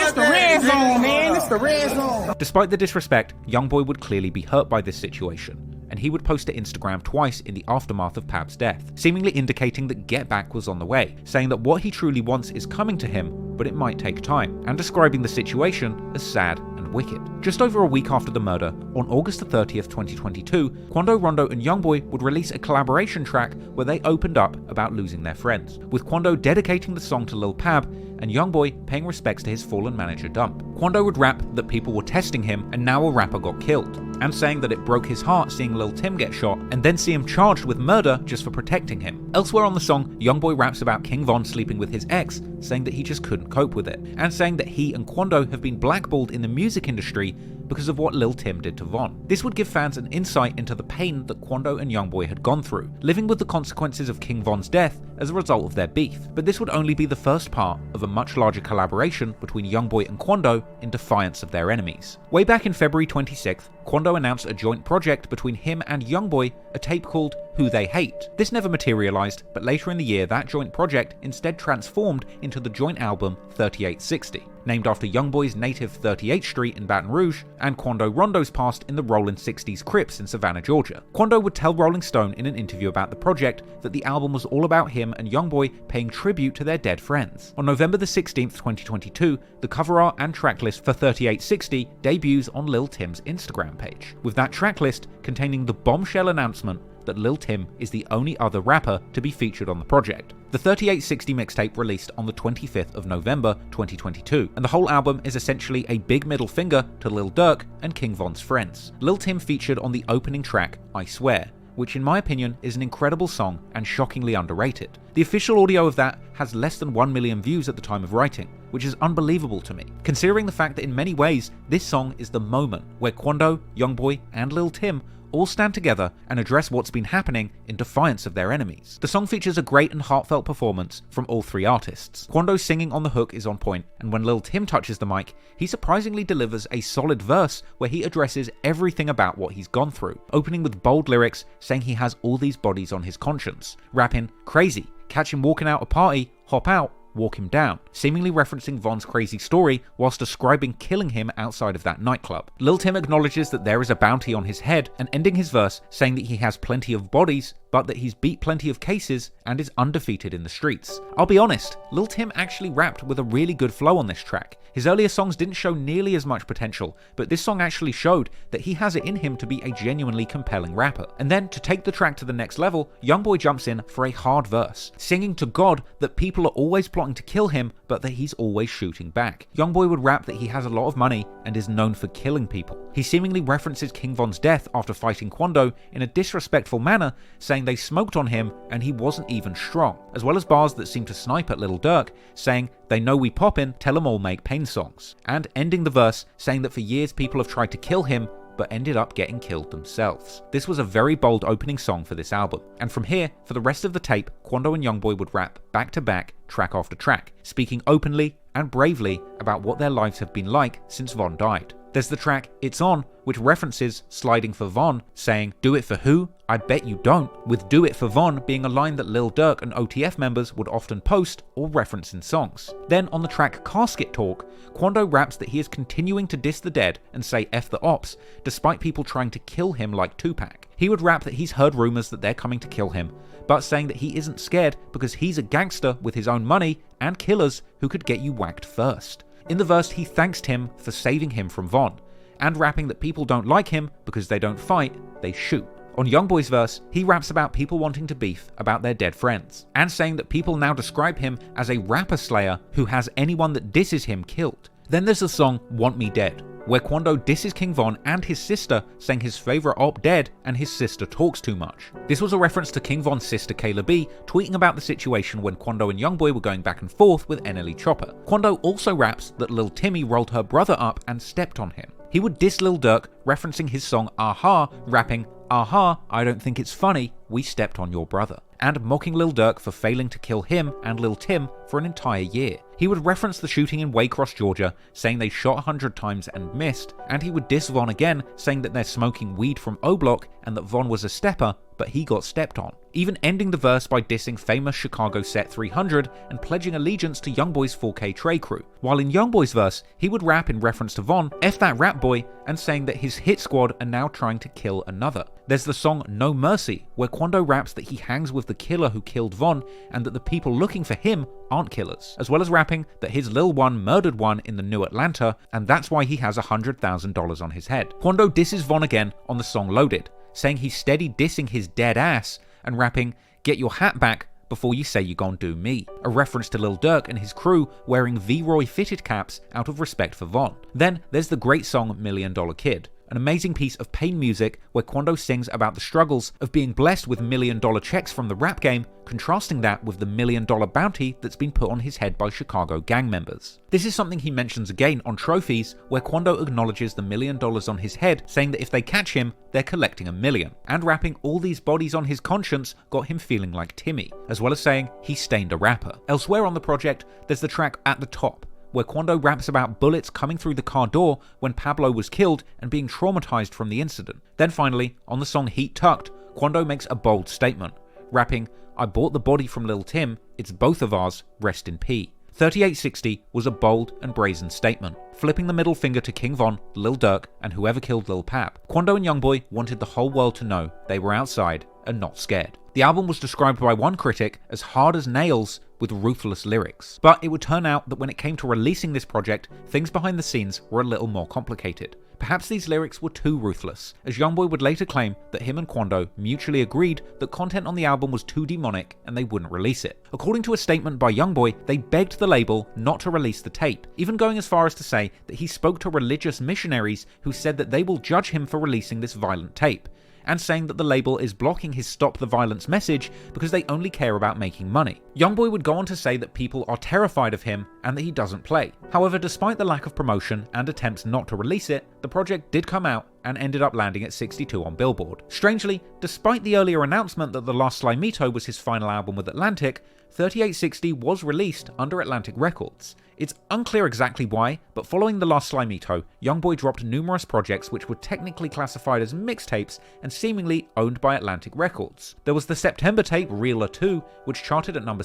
It's the red zone, man. It's the red zone. Despite the disrespect, Youngboy would clearly be hurt by this situation, and he would post to Instagram twice in the aftermath of Pab's death, seemingly indicating that Get Back was on the way, saying that what he truly wants is coming to him, but it might take time, and describing the situation as sad and wicked. Just over a week after the murder, on August 30th, 2022, Quando, Rondo and Youngboy would release a collaboration track where they opened up about losing their friends, with Quando dedicating the song to Lil Pab and Youngboy paying respects to his fallen manager Dump. Quando would rap that people were testing him and now a rapper got killed, and saying that it broke his heart seeing Lil Tim get shot and then see him charged with murder just for protecting him. Elsewhere on the song, Youngboy raps about King Von sleeping with his ex, saying that he just couldn't cope with it, and saying that he and Quando have been blackballed in the music industry because of what Lil Tim did to Von. This would give fans an insight into the pain that Quando and Youngboy had gone through, living with the consequences of King Von's death as a result of their beef. But this would only be the first part of a much larger collaboration between Youngboy and Quando in defiance of their enemies. Way back in February 26th, Quando announced a joint project between him and Youngboy, a tape called Who They Hate. This never materialized, but later in the year that joint project instead transformed into the joint album 3860, named after Youngboy's native 38th Street in Baton Rouge and Quando Rondo's past in the Rollin' 60s Crips in Savannah, Georgia. Quando would tell Rolling Stone in an interview about the project that the album was all about him and Youngboy paying tribute to their dead friends. On November 16th, 2022, the cover art and tracklist for 3860 debuts on Lil Tim's Instagram page, with that tracklist containing the bombshell announcement that Lil Tim is the only other rapper to be featured on the project. The 3860 mixtape released on the 25th of November 2022, and the whole album is essentially a big middle finger to Lil Durk and King Von's friends. Lil Tim featured on the opening track, I Swear, which in my opinion is an incredible song and shockingly underrated. The official audio of that has less than 1 million views at the time of writing, which is unbelievable to me, considering the fact that in many ways this song is the moment where Quando, Youngboy and Lil Tim all stand together and address what's been happening in defiance of their enemies. The song features a great and heartfelt performance from all three artists. Quando's singing on the hook is on point, and when Lil Tim touches the mic, he surprisingly delivers a solid verse where he addresses everything about what he's gone through, opening with bold lyrics saying he has all these bodies on his conscience, rapping crazy, catch him walking out a party, hop out, walk him down, seemingly referencing Von's crazy story whilst describing killing him outside of that nightclub. Lil Tim acknowledges that there is a bounty on his head and ending his verse saying that he has plenty of bodies, but that he's beat plenty of cases and is undefeated in the streets. I'll be honest, Lil Tim actually rapped with a really good flow on this track. His earlier songs didn't show nearly as much potential, but this song actually showed that he has it in him to be a genuinely compelling rapper. And then, to take the track to the next level, Youngboy jumps in for a hard verse, singing to God that people are always plotting to kill him, but that he's always shooting back. Youngboy would rap that he has a lot of money and is known for killing people. He seemingly references King Von's death after fighting Quando in a disrespectful manner, saying they smoked on him and he wasn't even strong, as well as bars that seem to snipe at Lil Durk, saying they know we poppin', tell them all make pain songs, and ending the verse saying that for years people have tried to kill him but ended up getting killed themselves. This was a very bold opening song for this album, and from here, for the rest of the tape, Quando and Youngboy would rap back to back, track after track, speaking openly and bravely about what their lives have been like since Von died. There's the track It's On, which references sliding for Von, saying, "Do it for who? I bet you don't," with "Do it for Von" being a line that Lil Durk and OTF members would often post or reference in songs. Then on the track Casket Talk, Quando raps that he is continuing to diss the dead and say F the ops, despite people trying to kill him like Tupac. He would rap that he's heard rumors that they're coming to kill him, but saying that he isn't scared because he's a gangster with his own money and killers who could get you whacked first. In the verse, he thanks Tim for saving him from Von, and rapping that people don't like him because they don't fight, they shoot. On Youngboy's verse, he raps about people wanting to beef about their dead friends, and saying that people now describe him as a rapper slayer who has anyone that disses him killed. Then there's the song Want Me Dead, where Quando disses King Von and his sister, saying his favourite op dead and his sister talks too much. This was a reference to King Von's sister Kayla B tweeting about the situation when Quando and Youngboy were going back and forth with NLE Chopper. Quando also raps that Lil Timmy rolled her brother up and stepped on him. He would diss Lil Durk, referencing his song Aha, rapping, "Aha, I don't think it's funny, we stepped on your brother," and mocking Lil Durk for failing to kill him and Lil Tim for an entire year. He would reference the shooting in Waycross, Georgia, saying they shot 100 times and missed, and he would diss Von again, saying that they're smoking weed from O-Block and that Von was a stepper, but he got stepped on. Even ending the verse by dissing famous Chicago set 300 and pledging allegiance to Youngboy's 4K Trey crew. While in Youngboy's verse, he would rap in reference to Von, F that rap boy, and saying that his hit squad are now trying to kill another. There's the song No Mercy, where Quando raps that he hangs with the killer who killed Von and that the people looking for him aren't killers, as well as rapping that his Lil One murdered one in the New Atlanta and that's why he has $100,000 on his head. Quando disses Von again on the song Loaded, saying he's steady dissing his dead ass and rapping, "Get your hat back before you say you gon' do me," a reference to Lil Durk and his crew wearing V-Roy fitted caps out of respect for Von. Then there's the great song $1 Million Kid, an amazing piece of pain music where Quando sings about the struggles of being blessed with $1 million checks from the rap game, contrasting that with the $1 million bounty that's been put on his head by Chicago gang members. This is something he mentions again on Trophies, where Quando acknowledges the $1 million on his head, saying that if they catch him, they're collecting $1 million, and rapping all these bodies on his conscience got him feeling like Timmy, as well as saying he stained a rapper. Elsewhere on the project, there's the track At the Top, where Quando raps about bullets coming through the car door when Pablo was killed and being traumatized from the incident. Then finally, on the song Heat Tucked, Quando makes a bold statement, rapping, "I bought the body from Lil Tim, it's both of ours, rest in P." 3860 was a bold and brazen statement, flipping the middle finger to King Von, Lil Durk, and whoever killed Lil Pap. Quando and Youngboy wanted the whole world to know they were outside and not scared. The album was described by one critic as hard as nails with ruthless lyrics. But it would turn out that when it came to releasing this project, things behind the scenes were a little more complicated. Perhaps these lyrics were too ruthless, as Youngboy would later claim that him and Quando mutually agreed that content on the album was too demonic and they wouldn't release it. According to a statement by Youngboy, they begged the label not to release the tape, even going as far as to say that he spoke to religious missionaries who said that they will judge him for releasing this violent tape, and saying that the label is blocking his Stop the Violence message because they only care about making money. Youngboy would go on to say that people are terrified of him and that he doesn't play. However, despite the lack of promotion and attempts not to release it, the project did come out and ended up landing at 62 on Billboard. Strangely, despite the earlier announcement that The Last Slimito was his final album with Atlantic, 3860 was released under Atlantic Records. It's unclear exactly why, but following The Last Slimito, Youngboy dropped numerous projects which were technically classified as mixtapes and seemingly owned by Atlantic Records. There was the September tape Realer 2, which charted at number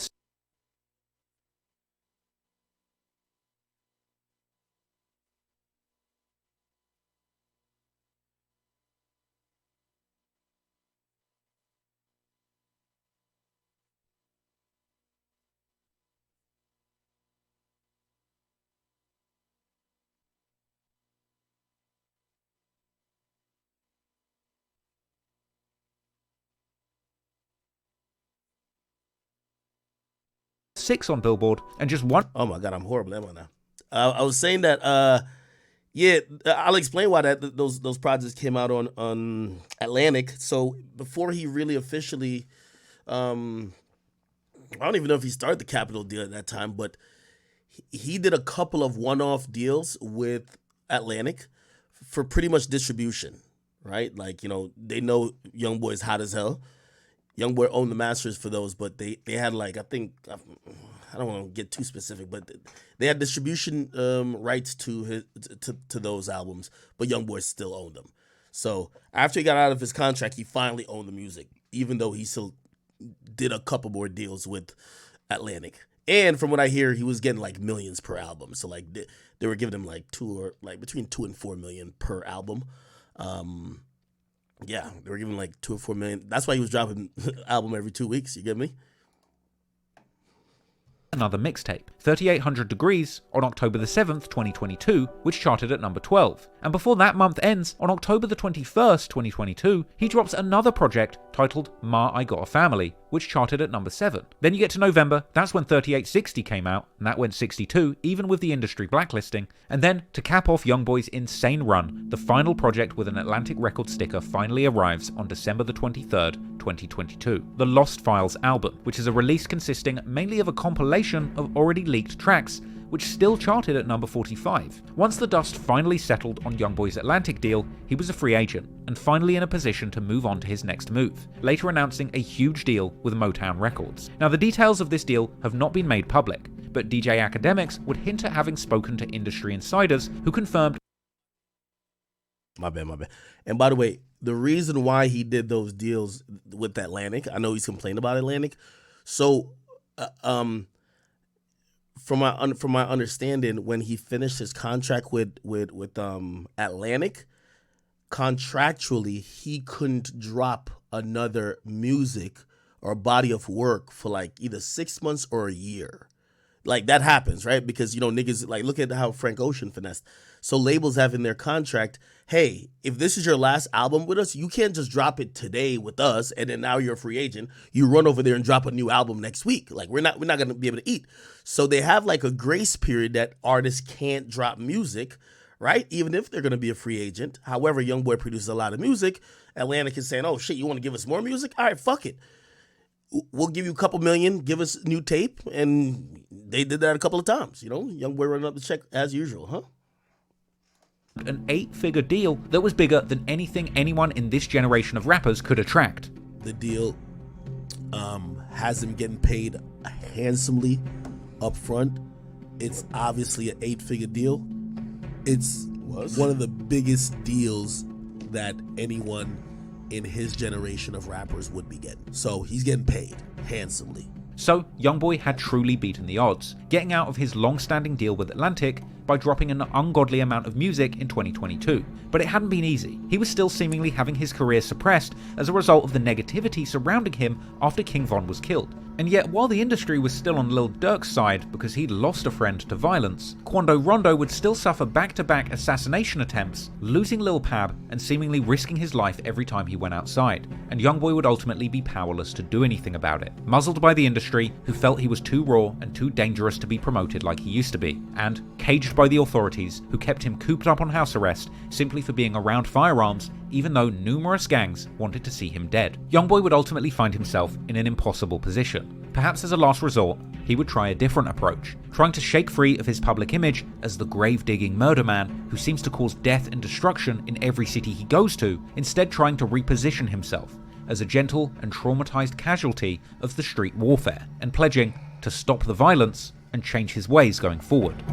6 on Billboard, and just one. Oh my God, I'm horrible at now. I was saying that, yeah, I'll explain why those projects came out on Atlantic. So before he really officially, I don't even know if he started the Capitol deal at that time, but he did a couple of one-off deals with Atlantic for pretty much distribution, right? Like, you know, they know Youngboy's hot as hell. Youngboy owned the masters for those, but they had like, I think I don't want to get too specific, but they had distribution rights to those albums, but Youngboy still owned them. So after he got out of his contract, he finally owned the music, even though he still did a couple more deals with Atlantic. And from what I hear, he was getting like millions per album. So like they were giving him like between 2 and 4 million per album. Yeah, they were giving him like 2 or 4 million. That's why he was dropping an album every 2 weeks. You get me? Another mixtape, 3800 Degrees, on October the 7th, 2022, which charted at number 12. And before that month ends, on October the 21st, 2022, he drops another project titled Ma I Got a Family, which charted at number 7. Then you get to November, that's when 3860 came out, and that went 62, even with the industry blacklisting. And then, to cap off Youngboy's insane run, the final project with an Atlantic record sticker finally arrives on December the 23rd, 2022. The Lost Files album, which is a release consisting mainly of a compilation of already leaked tracks, which still charted at number 45. Once the dust finally settled on Youngboy's Atlantic deal, he was a free agent, and finally in a position to move on to his next move, later announcing a huge deal with Motown Records. Now the details of this deal have not been made public, but DJ Akademiks would hint at having spoken to industry insiders who confirmed. My bad. And by the way, the reason why he did those deals with Atlantic, I know he's complained about Atlantic, so from my understanding, when he finished his contract with Atlantic, contractually he couldn't drop another music or body of work for like either 6 months or a year. Like that happens, right? Because niggas, like, look at how Frank Ocean finessed. So labels have in their contract, hey, if this is your last album with us, you can't just drop it today with us and then now you're a free agent. You run over there and drop a new album next week. Like we're not gonna be able to eat. So they have like a grace period that artists can't drop music, right? Even if they're gonna be a free agent. However, Youngboy produces a lot of music. Atlantic is saying, oh shit, you want to give us more music? All right, fuck it. We'll give you a couple million, give us new tape, and they did that a couple of times. Youngboy running up the check as usual, huh? An 8-figure deal that was bigger than anything anyone in this generation of rappers could attract. The deal has him getting paid handsomely up front. It's obviously an 8-figure deal. It's one of the biggest deals that anyone in his generation of rappers would be getting. So he's getting paid handsomely. So Youngboy had truly beaten the odds, getting out of his long-standing deal with Atlantic by dropping an ungodly amount of music in 2022. But it hadn't been easy. He was still seemingly having his career suppressed as a result of the negativity surrounding him after King Von was killed. And yet, while the industry was still on Lil Durk's side because he'd lost a friend to violence, Quando Rondo would still suffer back-to-back assassination attempts, losing Lil Pab and seemingly risking his life every time he went outside. And Youngboy would ultimately be powerless to do anything about it, muzzled by the industry who felt he was too raw and too dangerous to be promoted like he used to be, and caged by the authorities who kept him cooped up on house arrest simply for being around firearms, even though numerous gangs wanted to see him dead. Youngboy would ultimately find himself in an impossible position. Perhaps as a last resort, he would try a different approach, trying to shake free of his public image as the grave-digging murder man who seems to cause death and destruction in every city he goes to, instead trying to reposition himself as a gentle and traumatized casualty of the street warfare, and pledging to stop the violence and change his ways going forward.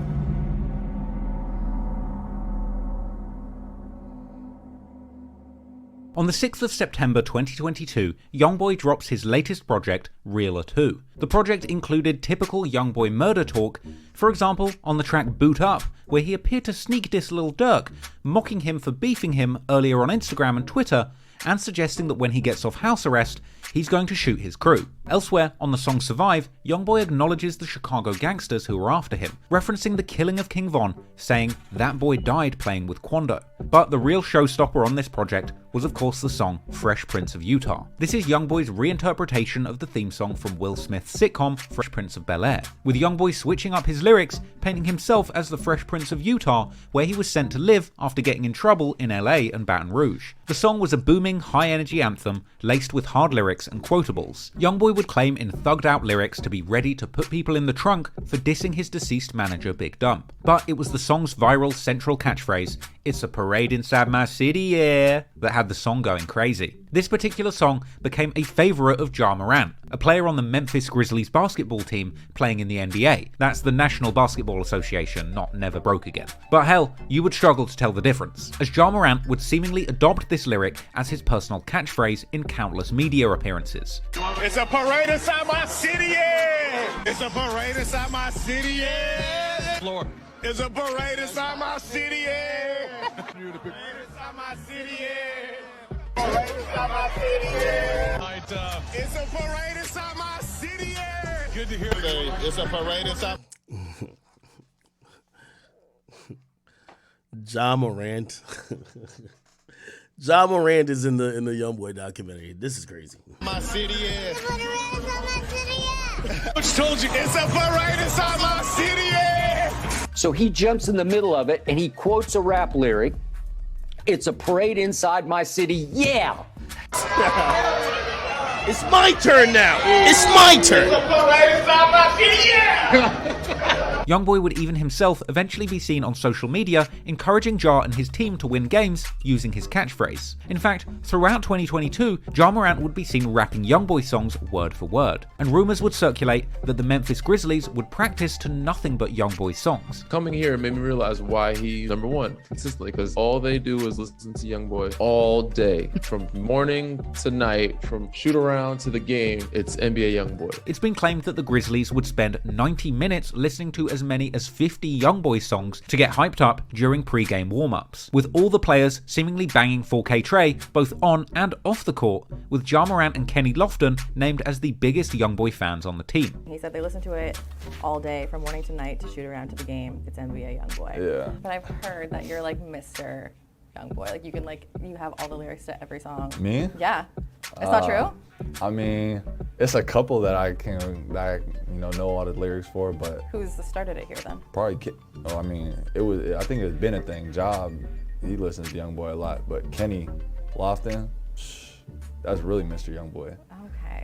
On the 6th of September 2022, Youngboy drops his latest project, Realer 2. The project included typical Youngboy murder talk, for example on the track Boot Up, where he appeared to sneak diss Lil Durk, mocking him for beefing him earlier on Instagram and Twitter, and suggesting that when he gets off house arrest, he's going to shoot his crew. Elsewhere, on the song Survive, Youngboy acknowledges the Chicago gangsters who were after him, referencing the killing of King Von, saying that boy died playing with Quando. But the real showstopper on this project was of course the song Fresh Prince of Utah. This is Youngboy's reinterpretation of the theme song from Will Smith's sitcom Fresh Prince of Bel-Air, with Youngboy switching up his lyrics, painting himself as the Fresh Prince of Utah, where he was sent to live after getting in trouble in LA and Baton Rouge. The song was a booming, high-energy anthem laced with hard lyrics and quotables. Youngboy would claim in thugged-out lyrics to be ready to put people in the trunk for dissing his deceased manager Big Dump. But it was the song's viral central catchphrase, "It's a parade inside my city, yeah," that had the song going crazy. This particular song became a favorite of Ja Morant, a player on the Memphis Grizzlies basketball team playing in the NBA. That's the National Basketball Association, not Never Broke Again. But hell, you would struggle to tell the difference, as Ja Morant would seemingly adopt this lyric as his personal catchphrase in countless media appearances. It's a parade inside my city, yeah! It's a parade inside my city, yeah! Floor. It's a parade inside my city, yeah! Parade inside my city, yeah! Parade inside my city, yeah! It's a parade inside my city, yeah! Good to hear that. It's a parade inside. Ja Morant. Ja Morant is in the Youngboy documentary. This is crazy. My city, yeah. Coach told you it's a parade inside my city, yeah. So he jumps in the middle of it and he quotes a rap lyric. It's a parade inside my city, yeah. It's my turn now. It's my turn. It's a parade inside my city, yeah. Youngboy would even himself eventually be seen on social media encouraging Ja and his team to win games using his catchphrase. In fact, throughout 2022, Ja Morant would be seen rapping Youngboy songs word for word, and rumors would circulate that the Memphis Grizzlies would practice to nothing but Youngboy songs. Coming here made me realize why he's number one consistently, because all they do is listen to Youngboy all day, from morning to night, from shoot around to the game. It's NBA Youngboy. It's been claimed that the Grizzlies would spend 90 minutes listening to as many as 50 Youngboy songs to get hyped up during pre-game warm-ups, with all the players seemingly banging 4K Trey both on and off the court, with Ja Morant and Kenny Lofton named as the biggest Youngboy fans on the team. He said they listen to it all day from morning to night to shoot around to the game. It's NBA Youngboy. Yeah. But I've heard that you're like Mr. Youngboy. Like you have all the lyrics to every song. Me? Yeah. It's not true? I mean, it's a couple that I know all the lyrics for, but Who's started it here then? probably, I think it's been a thing. Job, he listens to Youngboy a lot, but Kenny Lofton, that's really Mr. Youngboy.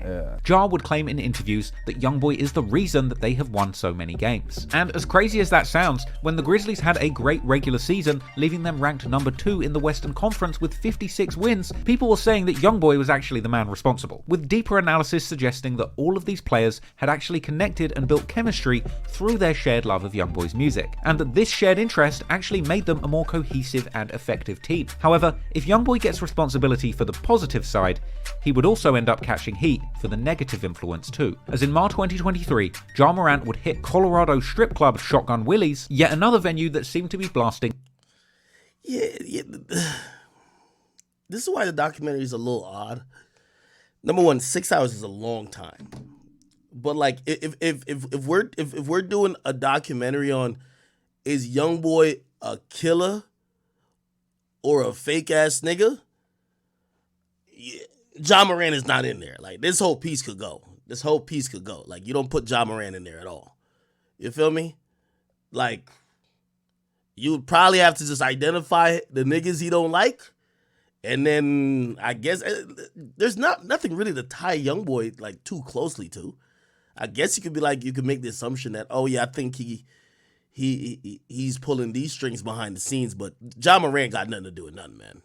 Yeah. Ja would claim in interviews that Youngboy is the reason that they have won so many games. And as crazy as that sounds, when the Grizzlies had a great regular season, leaving them ranked number 2 in the Western Conference with 56 wins, people were saying that Youngboy was actually the man responsible, with deeper analysis suggesting that all of these players had actually connected and built chemistry through their shared love of Youngboy's music, and that this shared interest actually made them a more cohesive and effective team. However, if Youngboy gets responsibility for the positive side, he would also end up catching heat for the negative influence too, as in March 2023, Ja Morant would hit Colorado strip club Shotgun Willie's, yet another venue that seemed to be blasting. Yeah. This is why the documentary is a little odd. Number one, 6 hours is a long time, but like if we're doing a documentary on is Youngboy a killer or a fake ass nigga, Ja Morant is not in there. Like, this whole piece could go. Like, you don't put Ja Morant in there at all. You feel me? Like, you would probably have to just identify the niggas he don't like. And then, I guess, there's nothing really to tie Youngboy, like, too closely to. I guess you could be like, you could make the assumption that, oh, yeah, I think he's pulling these strings behind the scenes. But Ja Morant got nothing to do with nothing, man.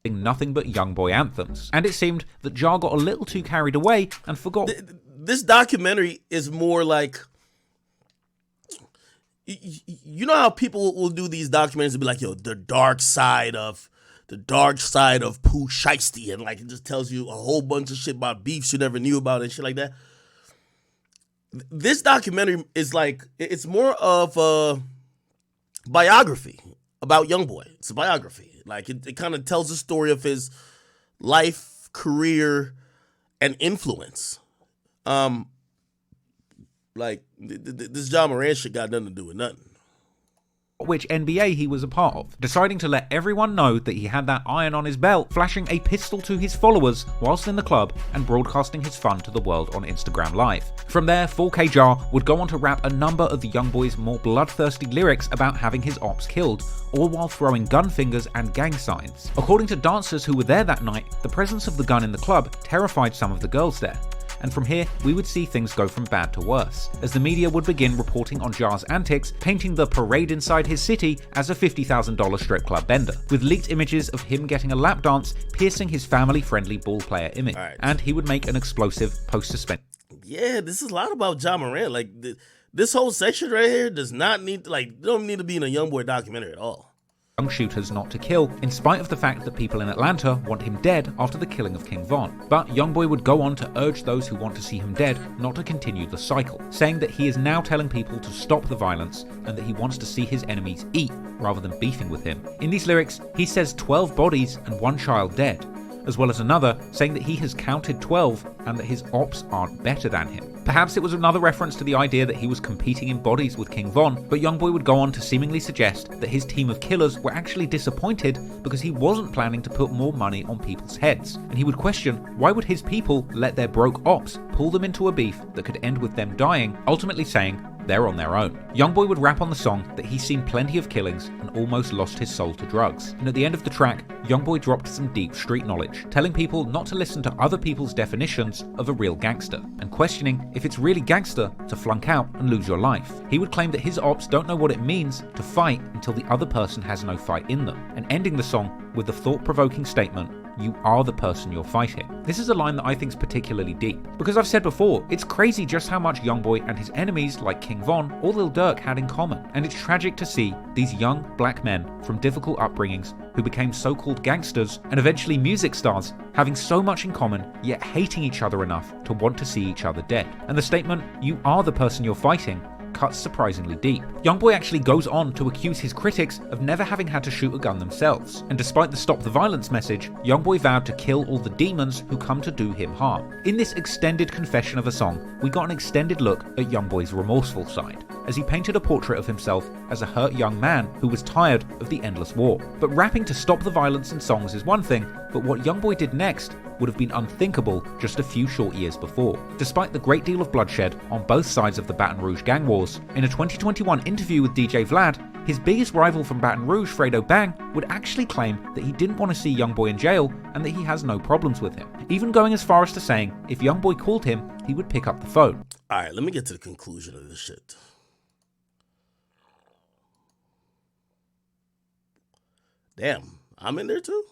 Nothing but Youngboy anthems, and it seemed that Ja got a little too carried away and forgot. This documentary is more like, you know how people will do these documentaries and be like, yo, the dark side of Pooh Shiesty, and like it just tells you a whole bunch of shit about beefs you never knew about and shit like that. This documentary is like, it's more of a biography about Youngboy. It's a biography. Like, it kind of tells the story of his life, career, and influence. Like, this Ja Morant shit got nothing to do with nothing. Which NBA he was a part of, deciding to let everyone know that he had that iron on his belt, flashing a pistol to his followers whilst in the club, and broadcasting his fun to the world on Instagram Live. From there, 4K Ja would go on to rap a number of the Youngboy's more bloodthirsty lyrics about having his ops killed, all while throwing gun fingers and gang signs. According to dancers who were there that night, the presence of the gun in the club terrified some of the girls there. and from here we would see things go from bad to worse, as the media would begin reporting on Ja's antics, painting the parade inside his city as a $50,000 strip club bender, with leaked images of him getting a lap dance piercing his family-friendly ball player image, and he would make an explosive post-suspension. Yeah, this is a lot about Ja Morant. Like, this whole section right here does not need, don't need to be in a Youngboy documentary at all. Young shooters not to kill, in spite of the fact that people in Atlanta want him dead after the killing of King Von. But Youngboy would go on to urge those who want to see him dead not to continue the cycle, saying that he is now telling people to stop the violence and that he wants to see his enemies eat rather than beefing with him. In these lyrics, he says 12 bodies and 1 child dead, as well as another saying that he has counted 12 and that his ops aren't better than him. Perhaps it was another reference to the idea that he was competing in bodies with King Von, but Youngboy would go on to seemingly suggest that his team of killers were actually disappointed because he wasn't planning to put more money on people's heads, and he would question why would his people let their broke ops pull them into a beef that could end with them dying, ultimately saying they're on their own. Youngboy would rap on the song that he's seen plenty of killings and almost lost his soul to drugs. And at the end of the track, Youngboy dropped some deep street knowledge, telling people not to listen to other people's definitions of a real gangster, and questioning if it's really gangster to flunk out and lose your life. He would claim that his ops don't know what it means to fight until the other person has no fight in them, and ending the song with the thought-provoking statement, "You are the person you're fighting." This is a line that I think is particularly deep, because I've said before, it's crazy just how much Youngboy and his enemies like King Von or Lil Durk had in common, and it's tragic to see these young black men from difficult upbringings who became so-called gangsters and eventually music stars having so much in common yet hating each other enough to want to see each other dead. And the statement, "You are the person you're fighting," cuts surprisingly deep. Youngboy actually goes on to accuse his critics of never having had to shoot a gun themselves, and despite the stop the violence message, Youngboy vowed to kill all the demons who come to do him harm. In this extended confession of a song, we got an extended look at Youngboy's remorseful side, as he painted a portrait of himself as a hurt young man who was tired of the endless war. But rapping to stop the violence in songs is one thing, but what Youngboy did next would have been unthinkable just a few short years before. Despite the great deal of bloodshed on both sides of the Baton Rouge gang wars, in a 2021 interview with DJ Vlad, his biggest rival from Baton Rouge, Fredo Bang, would actually claim that he didn't want to see Youngboy in jail and that he has no problems with him, even going as far as to saying if Youngboy called him, he would pick up the phone. Alright, let me get to the conclusion of this shit. Damn, I'm in there too?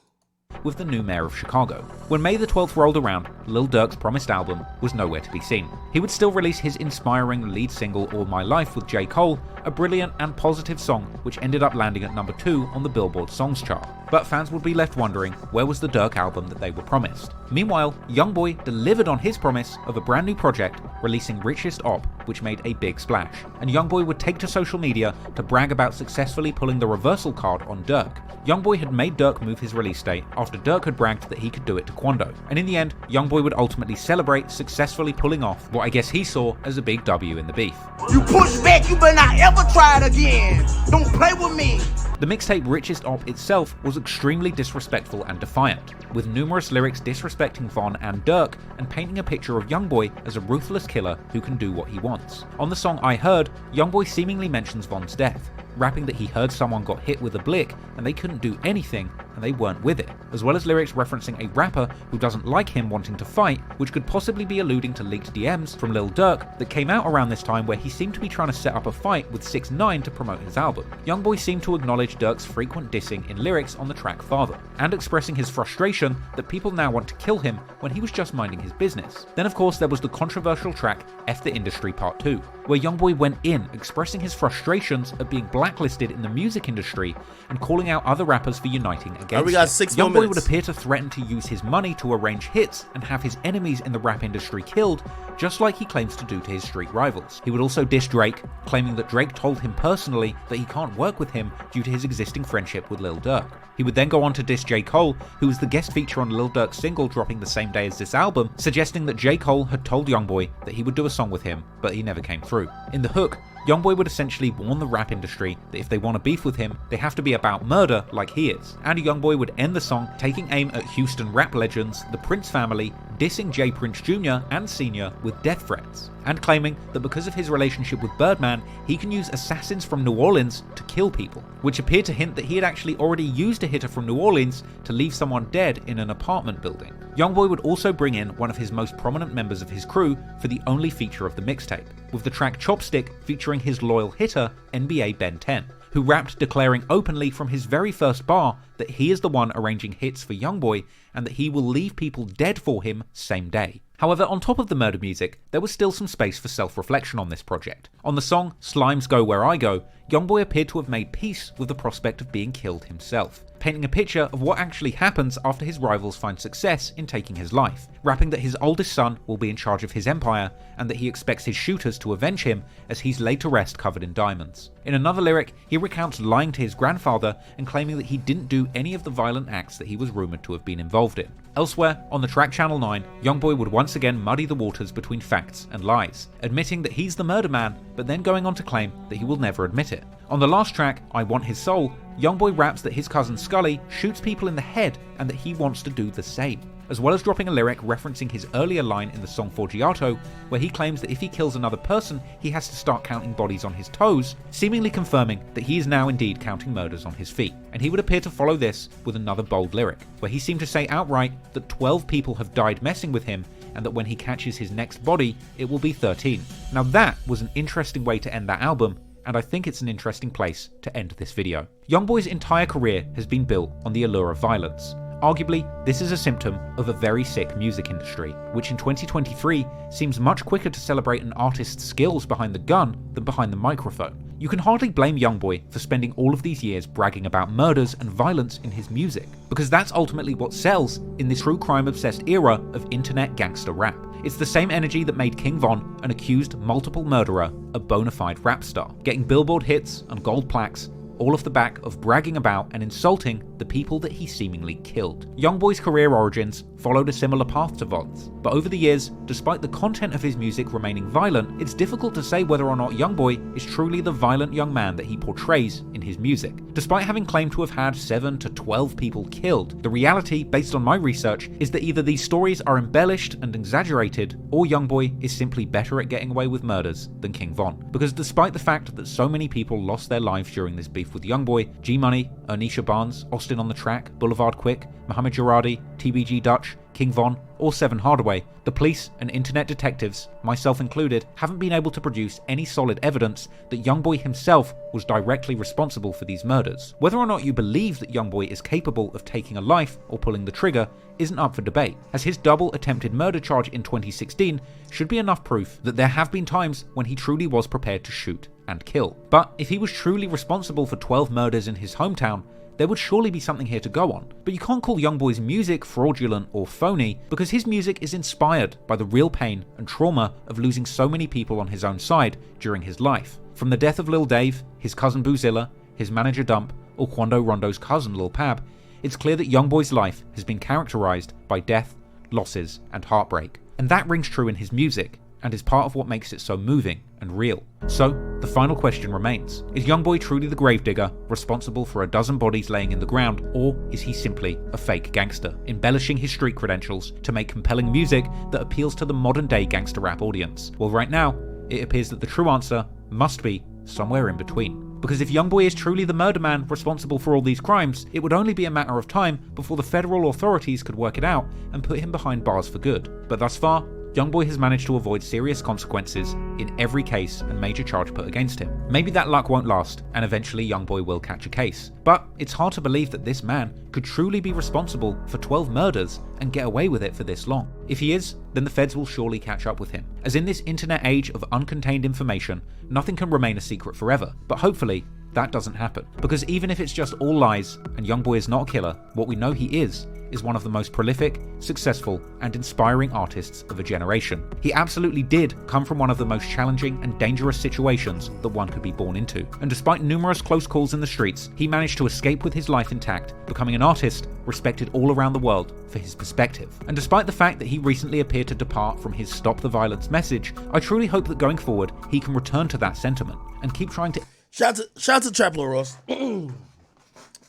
With the new mayor of Chicago. When May the 12th rolled around, Lil Durk's promised album was nowhere to be seen. He would still release his inspiring lead single All My Life with J. Cole, a brilliant and positive song which ended up landing at number 2 on the Billboard Songs chart. But fans would be left wondering where was the Durk album that they were promised. Meanwhile, Youngboy delivered on his promise of a brand new project, releasing Richest Op, which made a big splash. And Youngboy would take to social media to brag about successfully pulling the reversal card on Durk. Youngboy had made Durk move his release date after Durk had bragged that he could do it to Quando. And in the end, Youngboy would ultimately celebrate successfully pulling off what I guess he saw as a big W in the beef. You push back, you better not ever try it again. Don't play with me. The mixtape Richest Op itself was extremely disrespectful and defiant, with numerous lyrics disrespecting Von and Durk and painting a picture of Youngboy as a ruthless killer who can do what he wants. On the song I Heard, Youngboy seemingly mentions Von's death, rapping that he heard someone got hit with a blick and they couldn't do anything and they weren't with it, as well as lyrics referencing a rapper who doesn't like him wanting to fight, which could possibly be alluding to leaked DMs from Lil Durk that came out around this time where he seemed to be trying to set up a fight with 6ix9ine to promote his album. Youngboy seemed to acknowledge Durk's frequent dissing in lyrics on the track Father, and expressing his frustration that people now want to kill him when he was just minding his business. Then of course there was the controversial track F the Industry Part 2, where Youngboy went in expressing his frustrations at being blacklisted in the music industry and calling out other rappers for uniting against him. Youngboy would appear to threaten to use his money to arrange hits and have his enemies in the rap industry killed, just like he claims to do to his street rivals. He would also diss Drake, claiming that Drake told him personally that he can't work with him due to his existing friendship with Lil Durk. He would then go on to diss J. Cole, who was the guest feature on Lil Durk's single dropping the same day as this album, suggesting that J. Cole had told Youngboy that he would do a song with him, but he never came through. In the hook, Youngboy would essentially warn the rap industry that if they want to beef with him, they have to be about murder like he is. And Youngboy would end the song taking aim at Houston rap legends, the Prince family, dissing J. Prince Jr. and Sr. with death threats, and claiming that because of his relationship with Birdman, he can use assassins from New Orleans to kill people, which appeared to hint that he had actually already used a hitter from New Orleans to leave someone dead in an apartment building. Youngboy would also bring in one of his most prominent members of his crew for the only feature of the mixtape, with the track Chopstick featuring his loyal hitter, NBA Ben 10, who rapped declaring openly from his very first bar that he is the one arranging hits for Youngboy and that he will leave people dead for him same day. However, on top of the murder music, there was still some space for self-reflection on this project. On the song Slimes Go Where I Go, Youngboy appeared to have made peace with the prospect of being killed himself, painting a picture of what actually happens after his rivals find success in taking his life, rapping that his oldest son will be in charge of his empire and that he expects his shooters to avenge him as he's laid to rest covered in diamonds. In another lyric, he recounts lying to his grandfather and claiming that he didn't do any of the violent acts that he was rumoured to have been involved in. Elsewhere, on the track Channel 9, Youngboy would once again muddy the waters between facts and lies, admitting that he's the murder man, but then going on to claim that he will never admit it. On the last track, I Want His Soul, Youngboy raps that his cousin Scully shoots people in the head and that he wants to do the same, as well as dropping a lyric referencing his earlier line in the song Forgiato, where he claims that if he kills another person, he has to start counting bodies on his toes, seemingly confirming that he is now indeed counting murders on his feet. And he would appear to follow this with another bold lyric, where he seemed to say outright that 12 people have died messing with him, and that when he catches his next body, it will be 13. Now that was an interesting way to end that album, and I think it's an interesting place to end this video. Youngboy's entire career has been built on the allure of violence. Arguably, this is a symptom of a very sick music industry, which in 2023 seems much quicker to celebrate an artist's skills behind the gun than behind the microphone. You can hardly blame Youngboy for spending all of these years bragging about murders and violence in his music, because that's ultimately what sells in this true crime-obsessed era of internet gangster rap. It's the same energy that made King Von, an accused multiple murderer, a bona fide rap star, getting Billboard hits and gold plaques, all off the back of bragging about and insulting the people that he seemingly killed. Youngboy's career origins followed a similar path to Von's, but over the years, despite the content of his music remaining violent, it's difficult to say whether or not Youngboy is truly the violent young man that he portrays in his music. Despite having claimed to have had 7 to 12 people killed, the reality, based on my research, is that either these stories are embellished and exaggerated, or Youngboy is simply better at getting away with murders than King Von. Because despite the fact that so many people lost their lives during this beef with Youngboy, G-Money, Ernisha Barnes, Austin on the Track, Boulevard Quick, Mohammed Jaradi, TBG Dutch, King Von, or Seven Hardaway, the police and internet detectives, myself included, haven't been able to produce any solid evidence that Youngboy himself was directly responsible for these murders. Whether or not you believe that Youngboy is capable of taking a life or pulling the trigger isn't up for debate, as his double attempted murder charge in 2016 should be enough proof that there have been times when he truly was prepared to shoot and kill. But if he was truly responsible for 12 murders in his hometown, there would surely be something here to go on. But you can't call Youngboy's music fraudulent or phony, because his music is inspired by the real pain and trauma of losing so many people on his own side during his life. From the death of Lil Dave, his cousin Boozilla, his manager Dump, or Quando Rondo's cousin Lil Pab, it's clear that Youngboy's life has been characterized by death, losses, and heartbreak. And that rings true in his music, and is part of what makes it so moving and real. So, the final question remains. Is Youngboy truly the gravedigger, responsible for a dozen bodies laying in the ground, or is he simply a fake gangster, embellishing his street credentials to make compelling music that appeals to the modern-day gangster rap audience? Well, right now, it appears that the true answer must be somewhere in between. Because if Youngboy is truly the murder man responsible for all these crimes, it would only be a matter of time before the federal authorities could work it out and put him behind bars for good. But thus far, Youngboy has managed to avoid serious consequences in every case and major charge put against him. Maybe that luck won't last, and eventually Youngboy will catch a case. But it's hard to believe that this man could truly be responsible for 12 murders and get away with it for this long. If he is, then the feds will surely catch up with him. As in this internet age of uncontained information, nothing can remain a secret forever. But hopefully, that doesn't happen. Because even if it's just all lies and Youngboy is not a killer, what we know he is one of the most prolific, successful, and inspiring artists of a generation. He absolutely did come from one of the most challenging and dangerous situations that one could be born into. And despite numerous close calls in the streets, he managed to escape with his life intact, becoming an artist respected all around the world for his perspective. And despite the fact that he recently appeared to depart from his Stop the Violence message, I truly hope that going forward, he can return to that sentiment and keep trying to... Shout out to Traplo Ross.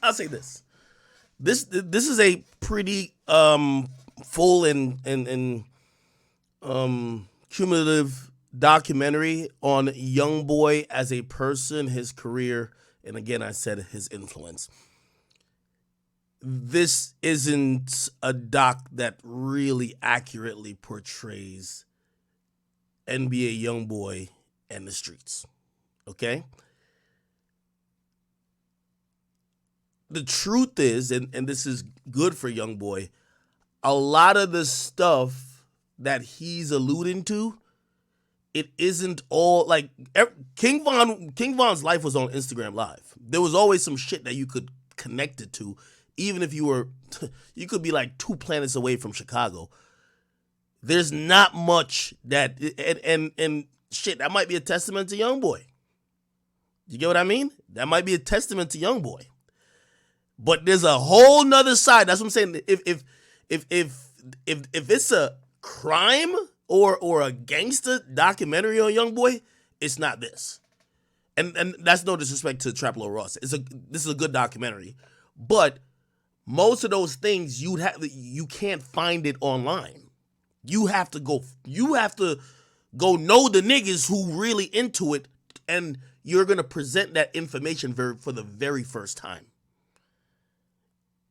I'll say this. This is a pretty full and cumulative documentary on Youngboy as a person, his career, and again, I said his influence. This isn't a doc that really accurately portrays NBA Youngboy and the streets. Okay? The truth is, and this is good for Youngboy, a lot of the stuff that he's alluding to, it isn't all like King Von's life was on Instagram Live. There was always some shit that you could connect it to, even if you could be like 2 planets away from Chicago. There's not much that and shit that might be a testament to Youngboy. You get what I mean? That might be a testament to Youngboy. But there's a whole nother side. That's what I'm saying. If it's a crime or a gangster documentary on Youngboy, it's not this. And that's no disrespect to Trap Lord Ross. This is a good documentary. But most of those things you can't find it online. You have to go know the niggas who really into it, and you're gonna present that information for the very first time.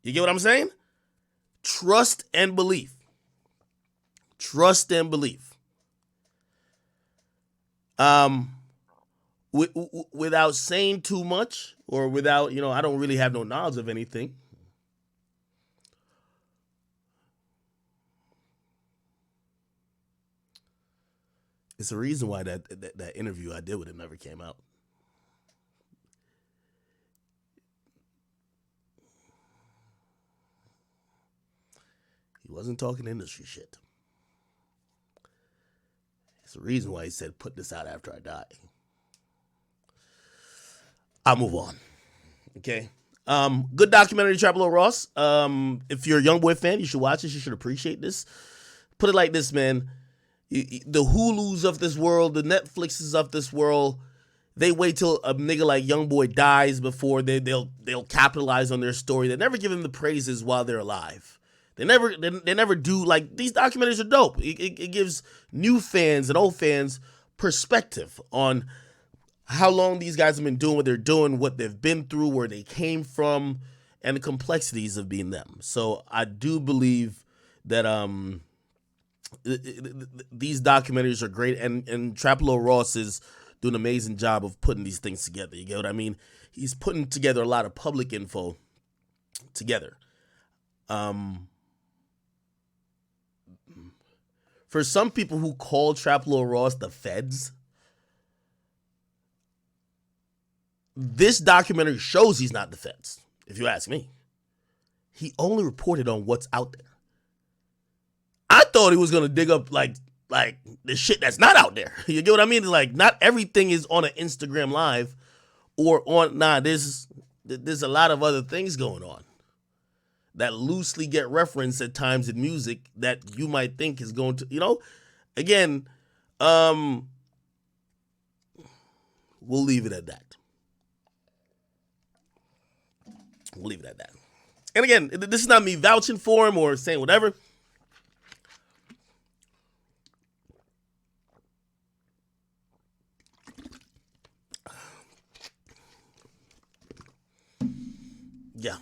You get what I'm saying? Trust and belief. Trust and belief. Without saying too much, or without, I don't really have no knowledge of anything. It's the reason why that interview I did with him never came out. He wasn't talking industry shit. It's the reason why he said, put this out after I die. I'll move on. Okay. Good documentary, Trap Lord Ross. If you're a Youngboy fan, you should watch this. You should appreciate this. Put it like this, man. The Hulus of this world, the Netflixes of this world, they wait till a nigga like Youngboy dies before they'll capitalize on their story. They never give him the praises while they're alive. They never do. Like, these documentaries are dope. It gives new fans and old fans perspective on how long these guys have been doing what they're doing, what they've been through, where they came from, and the complexities of being them. So I do believe that these documentaries are great, and Trap Lord Ross is doing an amazing job of putting these things together. You get what I mean? He's putting together a lot of public info together. For some people who call Trap Lord Ross the feds, this documentary shows he's not the feds, if you ask me. He only reported on what's out there. I thought he was going to dig up like the shit that's not out there. You get what I mean? Like, not everything is on an Instagram Live or on, there's a lot of other things going on that loosely get referenced at times in music that you might think is going to, again, we'll leave it at that. We'll leave it at that. And again, this is not me vouching for him or saying whatever. Yeah.